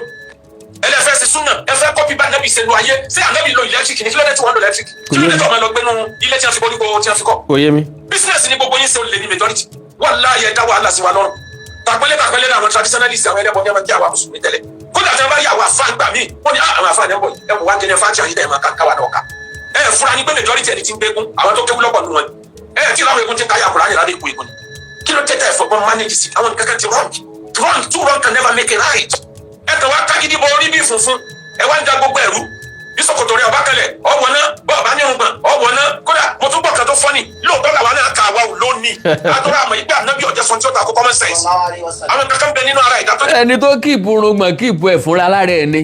Ẹ lè fẹ́ ṣe súnà, ẹ fẹ́ kọ́pì bá Ànábì ṣe lu ayé. Ṣé Ànábì lo electric ní kí ló dé tí wọ́n lo electric? Kí ló dé tí wọ́n lọ gbénu ilé tí wọ́n fi koríko tí wọ́n fi kọ́? Kò yé mi. Business ni gbogbo yín ṣe olè ní majority. Wallahi ẹ dá wàhálà sí wa lọ́rùn. Tàpẹ́lẹ́ àwọn traditionalist àwọn ẹlẹ́bọn ní ọmọ jẹ́ àwọn mùsùlùmí tẹ́lẹ̀. Kódà tí wọ́n bá yà wà fáà gbà mí, wọ́n ní àwọn àfáà ní ẹ̀mọ̀ wá jẹ́ fáàtì àyídá ẹ̀ máa káwá náà ká. Ẹ fura ní pé majority ẹni tí ń gbégún àwọn tó kéwú lọ́pọ̀ nù wọn. Ẹ tí láwọn egun ti ń káyà Kùránì lábẹ́ ikú egun ni. Kí ló tẹ́tẹ́ ẹ̀fọ́gbọ́n manage sí àwọn kankan ti wrong. Too wrong can never make it right. Ẹ kàn wá kágídí bọ orí bí funfun. Ẹ wá ń da gbogbo ẹ̀rú. Bí sọ̀kòtò rẹ̀ ọba kẹlẹ̀, ọ̀wọ̀ náà, bọ́ọ̀bá ní irùngbọ̀n, ọ̀wọ̀ náà, kódà mo tún gbọ́ kan tó fọ́nì. Lóòótọ́ làwọn náà kà wá lónìí. Àtúrà àmọ̀ ìgbà náà bí ọ̀jẹ̀ sọ tí ó ta kó common sense. Àwọn kankan bẹ nínú ara ìdátọ́. Ẹni tó kíìpù rùngbọ̀n kíìpù ẹ̀ fúnra lára ẹ̀ ni.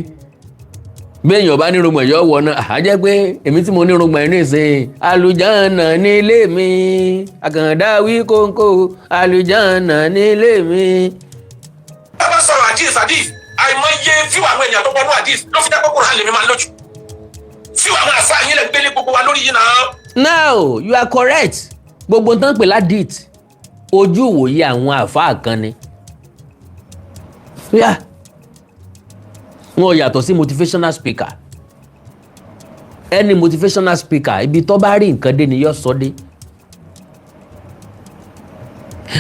Béèyàn bá ní rùngbọ̀n yọ wọ̀ náà, á jẹ́ pé èmi tí mo ní rùngbọ̀n ní ìsìn àlùjánnà nílé mi, àkàndá wí kóńkó àlùjánnà nílé mi. Ẹ bá sọ̀rọ̀ àdìs, àìmọye fíwà àwọn èèyàn tó gbọ́nú àdìs ló fi dápọ̀ Kùránì lèmi máa ń lójú. Fíwà àwọn àfa yín lè gbélé gbogbo wa lórí yìí náà. Now you are correct. Gbogbo tán pè ládìt ojú ìwòye àwọn àfa kan ni. Wọn yàtọ̀ sí motivational speaker. Any motivational speaker ibi tó bá rí nǹkan dé ni yóò sọ dé.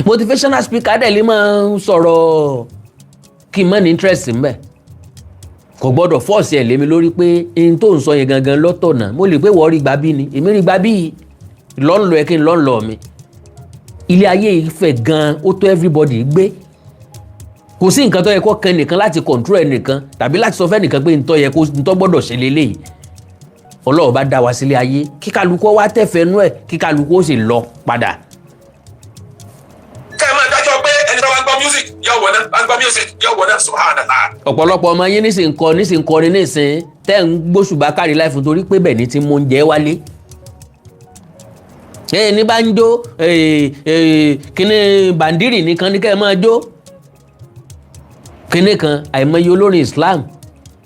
Motivational speaker dẹ̀ lè máa ń sọ̀rọ̀ kí n má ní interest ń bẹ̀. Kò gbọ́dọ̀ fọ́ọ̀sì ẹ̀ lémi lórí pé n tó ń sọ yẹn gangan lọ́tọ̀ náà mo lè pé wọ́n rí gbà bí ni èmi rí gbà bí lọ́nlọ́ ẹ kí n lọ́nlọ́ mi. Ilé ayé yìí fẹ̀ gan-an ó tó everybody gbé. Kò sí nǹkan tó yẹ kó kan nìkan láti control ẹnìkan tàbí láti sọ fẹ́ nìkan pé ntọ́ yẹ kó ntọ́ gbọ́dọ̀ ṣe lélẹ́yìí. Ọlọ́run bá dá wa sílé ayé kí kálukú wá tẹ̀fẹ́ nú ẹ̀ kí kálukú ó sì lọ padà. Kẹ́ ẹ máa dájọ́ pé ẹni tó bá ń gbọ́ music yóò wọ̀ náà, bá ń gbọ́ music yóò wọ̀ náà, subhanallah. Ọ̀pọ̀lọpọ̀ ọmọ yín nísìn kọrin nísìn tẹ́ ń gbóṣùbà kárí láì fún torí pé bẹ́ẹ̀ ni ti mú oúnjẹ wálé. Ní bá ń jó kíní bàndírì nìkan ní kẹ́ ẹ máa jó. Kíní kan àìmọye olórin Islam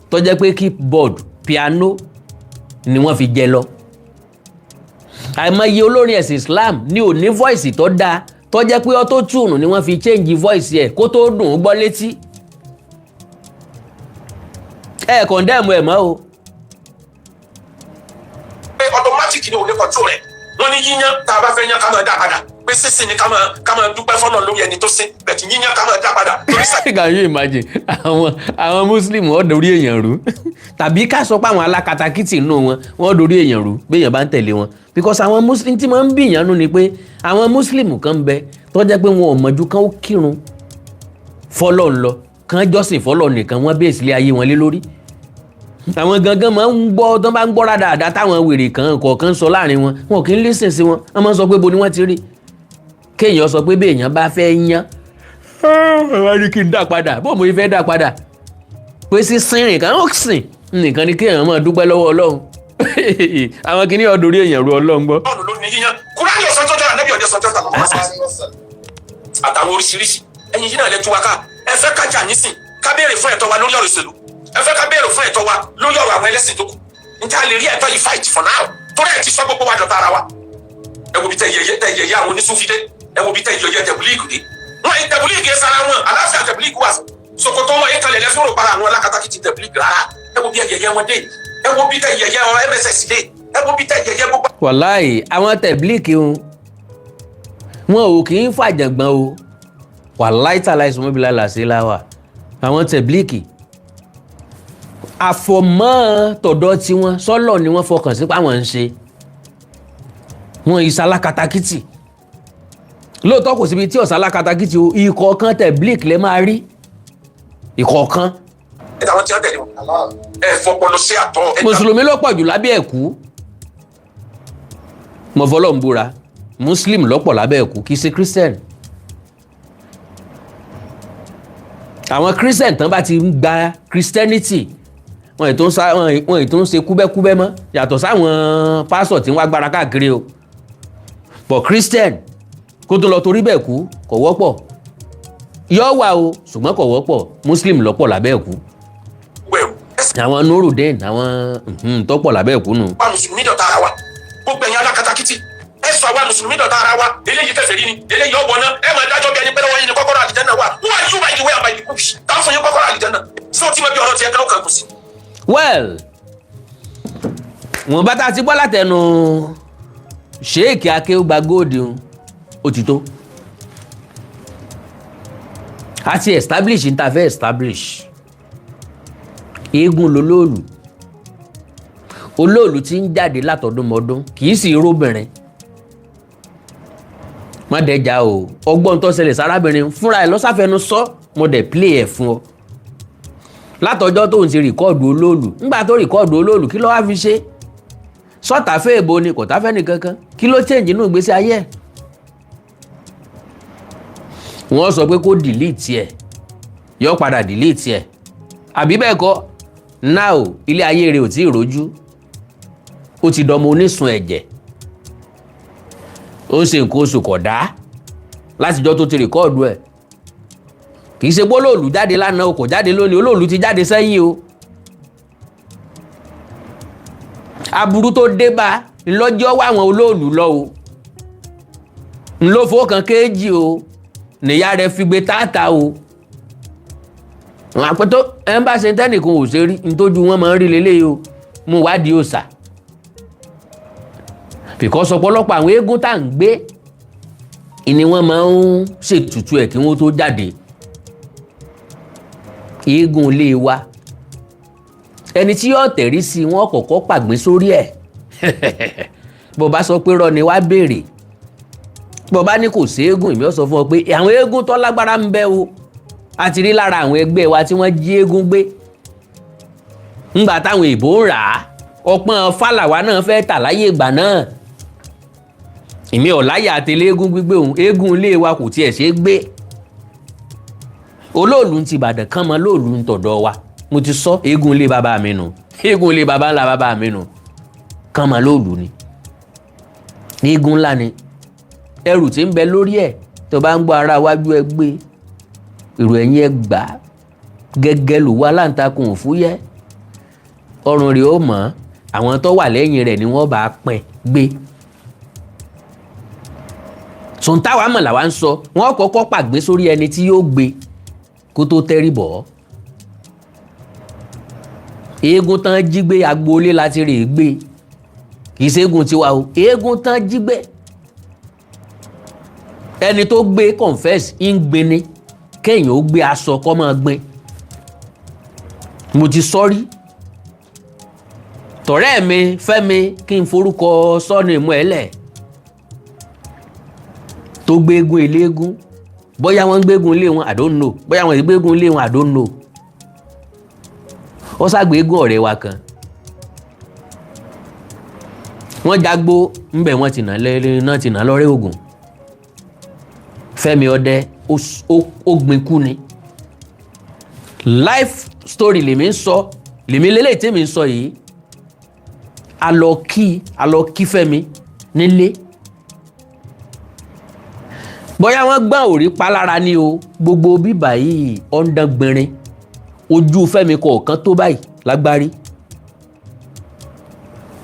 tó jẹ́ pé keyboard piano ni wọ́n fi jẹ lọ. Àìmọye olórin ẹ̀sìn Islam ní ò ní voice tó dáa tó jẹ́ pé auto tune ni wọ́n fi change voice ẹ̀ kó tó dùn ún gbọ́ létí ẹ condemn ẹ̀ mọ́ o. pé automatic ni òun lè control rẹ̀ wọ́n ní yíyan tá a bá fẹ́ yan ká máa dá padà pé sísìn ni ká máa dúpẹ́ fọ́nà lórí ẹni tó sìn bẹ̀tì yíyan ká máa dá padà. Can you imagine àwọn muslim wọ́n dorí èèyàn rú tàbí ká sọ pé àwọn alákatakítì nù wọ́n dorí èèyàn rú béèyàn bá ń tẹ̀lé wọn because àwọn muslim tí máa ń bìyàn nù ni pé àwọn muslim kan ń bẹ tó jẹ́ pé wọn ò mọ̀jú kan ó kírun fọ́lọ́ ń lọ kan jọ́sìn fọ́lọ́ nìkan wọ́n bẹ́ẹ̀ sílé ayé wọn lé lórí àwọn gangan máa ń gbọ́ tó bá ń gbọ́ra dáadáa táwọn wèrè kan kọ̀ọ̀kan sọ láàrin wọn kì í listen sí wọn wọ́n máa ń sọ pé bo ni wọ́n ti rí kéèyàn sọ pé béèyàn bá fẹ́ yan wọ́n ní kí n dá padà bó mo fẹ́ dá padà pé sí sínrìn kan ó sìn nìkan ni kéèyàn máa dúpẹ́ lọ́wọ́ Ọlọ́run àwọn kìíní ọdúnrí èèyàn ru Ọlọ́run gbọ́. bọ́ọ̀lù ló ní yíyan Kùránì ọ̀sán tó dára nẹ́bí ọ̀dẹ́ sọ́jọ́ tàbí àtàwọn oríṣiríṣi ẹ̀yin yìí náà lè tú wa ká ẹ fẹ́ ká jà nísìn ká béèrè fún ẹ̀tọ́ wa lórí ọ̀rọ̀ ìṣèlú ẹ fẹ́ ká béèrè fún ẹ̀tọ́ wa lórí ọ̀rọ̀ àwọn ẹlẹ́sìn tó kù níta lè rí ẹ̀tọ́ yìí fight for now torí ẹ̀ ti sọ gbogbo wa dọ̀tá ara wa ẹ wo bí tẹ yẹyẹ àwọn onísúfidé ẹ wo bí tẹ yẹyẹ tẹbulíìgì dé wọn yìí tẹbulíìgì sara wọn aláfíà tẹbulíìgì wà Sokoto wọn yìí kalẹ̀ lẹ́fún òpara àwọn alákatakítí tẹbulíìgì rárá ẹ wo bí yẹyẹ wọn dé ẹ wo bí tẹ yẹyẹ MSS dé ẹ wo bí tẹ yẹyẹ gbogbo. wàláì àwọn tẹbulíìgì wọn ò kì í fàjàngbọ̀n o wàláì tàláì sọmọbìlà làṣẹ láwà àwọn tẹbulíìgì àfọ̀mọ́ tọ̀dọ̀ tiwọn sọ́lọ̀ ni wọ́n fọkàn sí páwọn ń ṣe wọn ìsalákatakítì lóòótọ́ kò síbi tí ọ̀sálákatakítì o ìkọ̀ọ̀kan tẹ̀blík lẹ máa rí ìkọ̀ọ̀kan. ẹ dáwọn tí wọn tẹ̀lé wọn ẹ fọpọlọ sí àtọ. mùsùlùmí ló pọ̀ jù lábẹ́ ẹ̀kú mọ̀fọ́lọ́ ń búra muslim lọ́pọ̀ lábẹ́ ẹ̀kú kì í ṣe christian. àwọn christian tán bá ti ń gba christianity wọn ì tó ń ṣe kúbẹ́kúbẹ́ mọ́ yàtọ̀ sáwọn pásọ̀ tí wọ́n agbára káàkiri o but christian kó tó lọ torí bẹ́ẹ̀ kú kò wọ́pọ̀ yọ wà o ṣùgbọ́n kò wọ́pọ̀ muslim lọ́pọ̀ lábẹ́ ẹ̀kú àwọn nurudeen àwọn tọ́pọ̀ lábẹ́ ẹ̀kú nù. wa mùsùlùmí dọ̀tá ara wa gbogbo ẹ̀yin alákatakítí ẹ sọ àwa mùsùlùmí dọ̀tá ara wa eléyìí kèfèrí ni eléyìí ọ̀wọ́ náà ẹ máa dájọ́ bí ẹni pé lọ́wọ́ yín ni kọ́kọ́rọ́ àlìjánnà wà who are you by the way and by the book táwọn fún yín kọ́kọ́rọ́ àlìjánnà sọ tí mo bí ọ̀rọ̀ tiẹ̀ kẹ́lọ́ kan kù sí. well wọn bá ta ti gbọ́ látẹnu ṣéèkì akéwùgbà góòdì ó ti tó a ti establish n ta fẹ́ establish eégún lolóòlù olóòlù ti ń jáde látọdúnmọdún kì í sì róbìnrin má dẹjà o ọgbọ́n tó ṣẹlẹ̀ sárábìnrin fúnra ẹ̀ lọ́sàfẹ́nu sọ mo dẹ̀ play ẹ̀ fún ọ látọjọ́ tó ń ṣe rìkọ́ọ̀dù olóòlù ńgbà tó rìkọ́ọ̀dù olóòlù kí ló wá fi ṣe sọ́tà fẹ́ èbó ni kò tá fẹ́ nìkankan kí ló change inú ìgbésí ayé ẹ̀ wọ́n sọ pé kó delete ẹ̀ yọ padà delete ẹ̀ àbí bẹ́ẹ̀ kọ́ now ilé ayé rẹ̀ ò tí ì rojú ó ti dọmọ onísun ẹ̀jẹ̀ ó ń ṣe nǹkan oṣù kódà látijọ́ tó ti rìkọ́ọ̀dù ẹ̀ kì í ṣe pé olóòlù jáde lánàá o kò jáde lónìí olóòlù ti jáde sẹ́yìn o aburú tó dé bá ńlọ́jọ́ wá àwọn olóòlù lọ o ńlọ́fọ́ kan kéèjì o nìyá rẹ̀ fi gbé táàtà o wọn àpẹtọ ẹ ń bá ṣe tẹnìkan ò ṣe rí nítójú wọn máa ń rí lélẹ́yìí o mú wádìí òòṣà because ọ̀pọ̀lọpọ̀ àwọn eégún tá à ń gbé ni wọ́n máa ń ṣètùtù ẹ̀ kí wọ́n tó jáde eégún ilé wa ẹni tí yóò tẹ̀rí sí wọn kọ́kọ́ pàgbé sórí ẹ̀ bó bá sọ pé rọ ni wá béèrè bó bá ní kò sí eégún ìmí ó sọ fún ọ pé àwọn eégún tó lágbára ń bẹ o a ti rí lára àwọn ẹgbẹ́ wa tí wọ́n jí eégún gbé ńgbà táwọn èèbó ń rà á ọpọ́n fàlàwà náà fẹ́ tà láyé ìgbà náà ìmí ọ̀láyà àtẹlé eégún gbígbé òun eégún ilé wa kò tiẹ̀ ṣe é gbé olóòlù ti Ìbàdàn kán mọ́ lóòlù ń tọ̀dọ̀ wa mo ti sọ eégún ilé bàbá mi nù eégún ilé bàbá ńlá bàbá mi nù kán mọ́ lóòlù ni eégún ńlá ni ẹrù tí ń bẹ lórí ẹ̀ tó bá ń gbọ́ ara wájú ẹ gbé èrò ẹ̀yìn ẹ gbà gẹ́gẹ́ ló wá láǹtakùn òfúyẹ́ ọrùn rẹ̀ ó mọ̀ àwọn tó wà lẹ́yìn rẹ̀ ni wọ́n bá pín gbé sọ̀ǹtàwá mọ̀ làwa ń sọ wọ́n kọ́kọ́ pàgbé sórí ẹni tí yóò gbé kó tó tẹ́rí bọ̀. eégún tán jí gbé agboolé láti rè gbé kì í ṣeégún tiwa o eégún tán jí gbé ẹni tó gbé confess ń gbé ni kéèyàn ó gbé aṣọ kọ́ máa gbé. mo ti sọ́rí tọ̀rẹ́ mi Fẹ́mi kí n forúkọ sọ́ọ̀nù ìmú ẹ̀ lẹ̀ tó gbégun eléégún bóyá wọ́n ń gbégun ilé wọn I don't know bóyá wọ́n ń gbégun ilé wọn I don't know ó ṣàgbégun ọ̀rẹ́ wa kan wọ́n jágbó ńbẹ̀ wọ́n ti nà lọ́rẹ́ ògùn Fẹ́mi ọdẹ ó gbin kú ni life story lèmi ń sọ lèmi lélẹ̀ tí mi ń sọ yìí a lọ kí Fẹ́mi nílé bóyá wọ́n gbọ́n òrí palára ni o gbogbo bíbà yìí ọ̀ndàn gbìnrin ojú Fẹ́mi kọ̀ọ̀kan tó báyìí lágbárí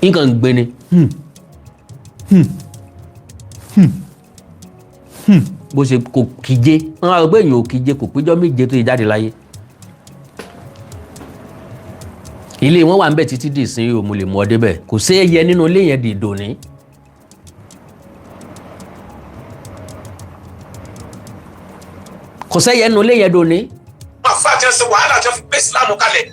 nǹkan gbìnrin bó ṣe kò kíje wọ́n á rò pé èèyàn ò kíje kò péjọ méje tó yẹ jáde láyé ilé wọn wà ń bẹ títí dì sí o mo lè mú ọ débẹ̀ kò sí ẹyẹ nínú ilé yẹn di ìdòní. kò sẹ́yẹ nínú ilé yẹn dòní. máa fà jẹ́ ṣe wàhálà jẹ́ fi gbé ìsìlámù kalẹ̀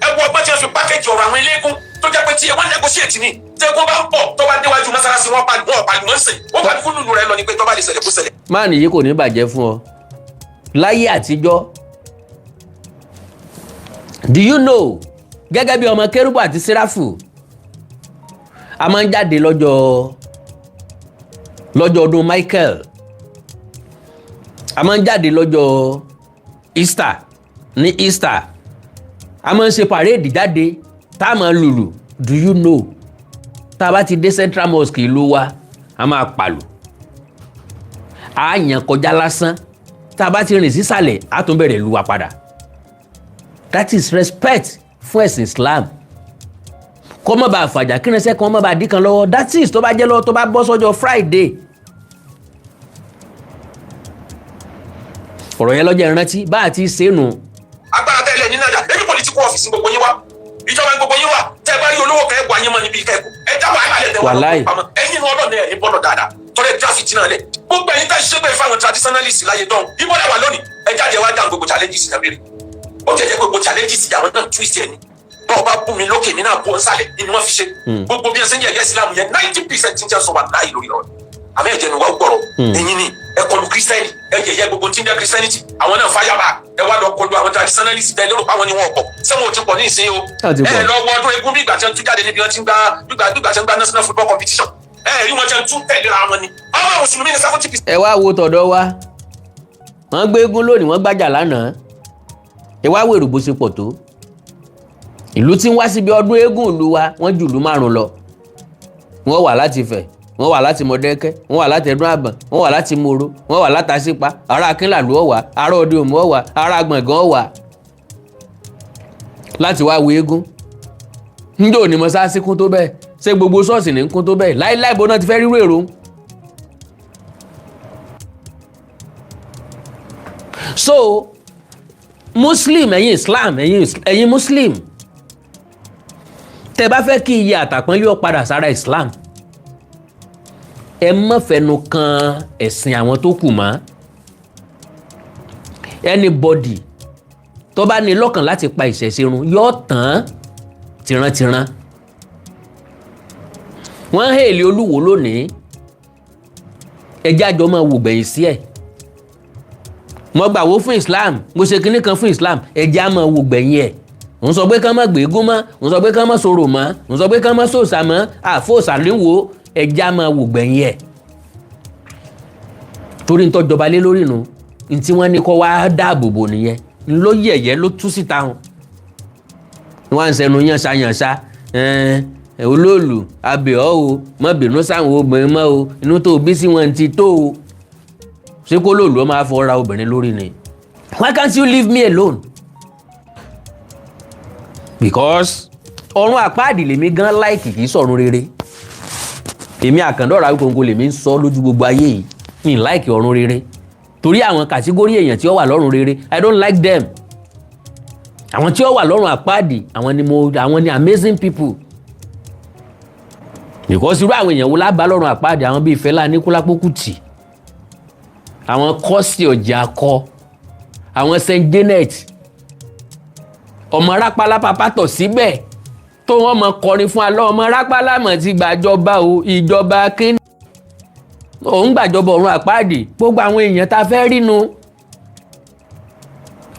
ẹ wo ọgbọ́n jẹ́ fi pákéjì ọ̀rọ̀ àwọn eléégún tó jẹ́ pé tí wọ́n negotiate ni tí eégún bá ń bọ̀ tó bá déwájú mọ́sálásí wọn pàdé wọn sìn wọ́n pàdé fún lùlù rẹ lọ ni pé tó bá lè ṣẹlẹ̀ kó ṣẹlẹ̀. máà nìyí kò ní bàjẹ́ fún ọ láyé àtijọ́ do you know gẹ́gẹ́ bí ọmọ kérúbù àti séráfù a máa ń jáde lọ́jọ́ ọdún Michael a máa ń jáde lọ́jọ́ Easter ní Easter a máa ń ṣe parade jáde tá a máa lùlù do you know tá a bá ti dé Central Mosque ìlú wa a máa pàlù a yàn kọjá lásán tá a bá ti rìn sísàlẹ̀ a tún bẹ̀rẹ̀ lu wa padà that is respect fún ẹ̀sìn Islam kọ́ mọ́ bá fàjà kí ránṣẹ́ kan mọ́ bá dí kan lọ́wọ́ that is tó bá jẹ́ lọ́wọ́ tó bá bọ́ sọ́jọ́ Friday ọ̀rọ̀ yẹn lọ́jọ́ ìrántí bá a ti ṣe nù. agbára tẹ́lẹ̀ ní nàìjà lẹ́yìn political office gbogbo yín wá ìjọba gbogbo yín wá tẹ́ bá rí olówó kẹ́ẹ̀kọ́ ayé mọ́ níbi ìkẹ́kọ̀ọ́ ẹ dá wàhálà lẹ̀ tẹ́wọ́n lọ́wọ́ pamọ́ ẹ̀yin ní ọlọ́ọ̀ni ẹ̀ ní bọ́lọ̀ dáadáa tọ́lẹ̀ traffic náà lẹ̀ gbogbo ẹ̀yin tá ṣiṣẹ́ pé fáwọn traditionalist láyé dán ìbọ̀lẹ̀ wà lónìí ẹ jáde wá dáhùn gbogbo challenges náà béèrè ó jẹ́ jẹ́ gbogbo challenges ìyàwó náà twist ẹ̀ ni bọ́ọ̀ bá bú mi lókè mi náà bú ọ nsàlẹ̀ ni wọ́n fi ṣe gbogbo bí ẹ ṣe ń yẹ̀yẹ́ sílámù yẹn 90% ti ń jẹ́ sọ wà láàyè lórí rọ̀ àmì ẹ̀jẹ̀ ni wọ́n gbọ́rọ̀ ẹ̀yin ni ẹ kọlu kírísítẹ́nì ẹ yẹ̀yẹ́ gbogbo tí ń jẹ́ kírísítẹ́nìtì àwọn náà fáyàbà ẹ wá lọ kọlu àwọn traditionalist bẹ́ẹ̀ lérò pàwọn ni wọ́n pọ̀ sẹ́wọ̀n ti pọ̀ ní ìsìn o ẹ lọ wọ ọdún egún bí ìgbà tí wọ́n tún jáde níbi wọ́n ti ń gbá national football competition ẹ rí wọn jẹ́ tún tẹ̀léra wọn ni ọmọ mùsùlùmí ni 70%. ẹ wá wo tọ̀dọ̀ wa wọ́n gbé egún lónìí wọ́n gbàjà lánàá ẹ wá wèrò bó ṣe pọ̀ tó ìlú tí ń wá síbi ọdún eégún ìlú wa wọ́n jù ìlú 5 lọ wọ́n wà láti Ifẹ̀ wọ́n wà láti Mọ̀dẹ́kẹ́ wọ́n wà láti Ẹ̀dún Àbọ̀n wọ́n wà láti Mòró wọ́n wà láti Àṣípa ará Akínlàlú ọ̀wà ará Òde Òmù ọ̀wà ará Gbọ̀ngàn ọ̀wà láti wá wo eégún njẹ́ òní mọ́sáàsì kún tó bẹ́ẹ̀ ṣé gbogbo ṣọ́ọ̀ṣì ní kún tó bẹ́ẹ̀ láíláí bó náà ti fẹ́ rírò èrò. so Muslim ẹ̀yin Islam ẹ̀yin Muslim tẹ́ bá fẹ́ kí iye àtàpọ́n yóò padà sára Islam ẹ má fẹnu kan ẹ̀sìn àwọn tó kù mọ́ anybody tó bá ní lọ́kàn láti pa ìṣẹ̀ṣe run yóò tán tìrantìran wọ́n hèlè Olúwo lónìí ẹjẹ́ àjọ máa wò gbẹ̀yìn sí ẹ̀ mo gbàwó fún Islam mo ṣe kinní kan fún Islam ẹjẹ́ á máa wò gbẹ̀yìn ẹ̀ ń sọ pé kán má gbégún mọ́ ń sọ pé kán má sọ̀rọ̀ mọ́ ń sọ pé kán má sòòṣà mọ́ àfòòṣà níwò ẹjẹ́ á máa wò gbẹ̀yìn ẹ̀ torí ń tọ́jọba lé lórí nu ní tí wọ́n ní kó wá dáàbò bò nìyẹn ló yẹ̀yẹ́ ló tú síta hàn wọ́n ń sẹnu yànṣayànṣa Olóòlù abẹ́ ọ́ o má bínú sáwọn obìnrin mọ́ o inú tó bí sí wọn ti tó o ṣé kó Olóòlù ó máa fọ́ ra obìnrin lórí ni why can't you leave me alone because ọ̀run àpáàdì lèmi gan láìkì kì í sọ̀run rere èmi Àkàndá Ọ̀rọ̀ Awíkonko lèmi ń sọ lójú gbogbo ayé yìí mi like ọ̀run rere torí àwọn kàtígórì èèyàn tí ó wà lọ́run rere I don't like them. Àwọn tí ó wà lọ́run àpáàdì àwọn ni amazing people. Because irú àwọn èèyàn wo lábàá lọ́run àpáàdì àwọn bíi Fẹlá Aníkúlápó Kútì, àwọn Kọ́sì Ọ̀jàkọ, àwọn St. Janet, ọmọ Rápálá papátọ̀ síbẹ̀ tó wọ́n mọ kọrin fún alọ́ ọmọ Rápálá mọ̀ ti gbàjọba o ìjọba kíní òun gbàjọba ọ̀run àpáàdì gbogbo àwọn èèyàn tá a fẹ́ rínu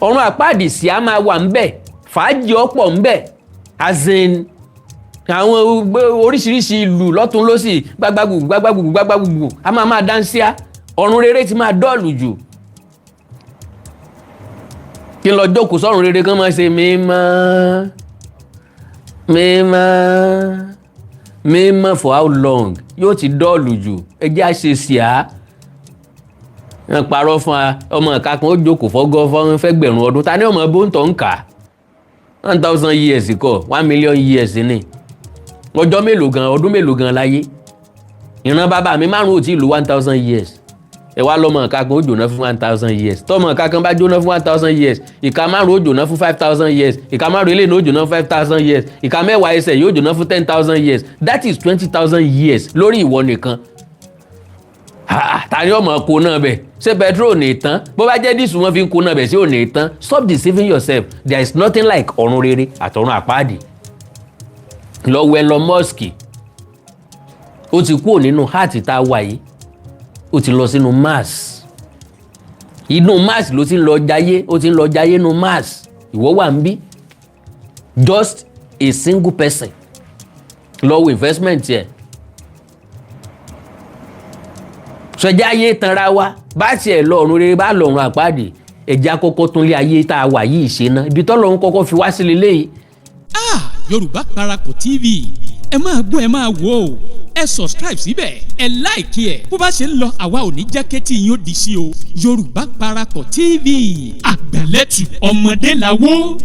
ọ̀run àpáàdì sí a máa wà ńbẹ̀ fàájì ọ̀pọ̀ ńbẹ̀ azin àwọn oríṣiríṣi ìlú lọ́tún lọ́sì gbagbagbùgbù a máa dáńsíá ọ̀run rere ti máa dọ́ọ̀lù jù kí n lọ jókòó sọ́run rere kan máa ṣe mímọ́ for how long yóò ti dọ́ọ̀lù jù ẹjẹ́ àṣeṣì á wọ́n parọ́ fún wa ọmọ ìka kan ó jókòó fọ́gọ́ fẹ́gbẹ̀rún ọdún ta ni ọmọ bóńtọ̀ ń kà 1000 years kọ́ 1 million years ni ọjọ́ mélòó gan ọdún mélòó gan láyé ìran bàbá mi 5 ò tí ì lò 1000 years ẹ wá lọ́mọ ìka kan ó jóná fún 1000 years tọ́mọ ìka kan bá jóná fún 1000 years ìka 5 ó jóná fún 5000 years ìka 5 eléyìí ó jóná fún 5000 years ìka 10 ẹsẹ̀ yóò jóná fún 10,000 years that is 20,000 years lórí ìwọ nìkan. Ta ni ọmọ kó náà bẹ̀ ṣé petrol ní tán bó bá jẹ́ dísù wọn fi ń kó náà bẹ̀ sí ò ní tán stop deceiving yourself there is nothing like ọ̀run rere àtọ̀run àpáàdì. lọ́wọ́ Elon Musk ó ti kúrò nínú heart tá a wà yìí ó ti lọ sínú Mars inú Mars ló ti ń lọ jayé ó ti ń lọ jayé nínú Mars ìwọ wà ń bí just a single person lọ́wọ́ investment yẹn. sọjá ayé tanra wa bá tiẹ̀ lọ́run rere bá lọ́run àpáàdì ẹ̀já kọ́kọ́ tún lé ayé tá a wà yìí ṣe ná ibi tọ́lọ́run kọ́kọ́ fi wá sí leléyìí. Yorùbá Parapọ̀ TV ẹ máa gbọ́ ẹ máa wò ó ẹ subscribe síbẹ̀ ẹ like ẹ bó bá ṣe ń lọ àwa ò ní jẹ́ kétí yín ó di sí o Yorùbá Parapọ̀ TV àgbàlẹ́tù ọmọdé làwọ̀.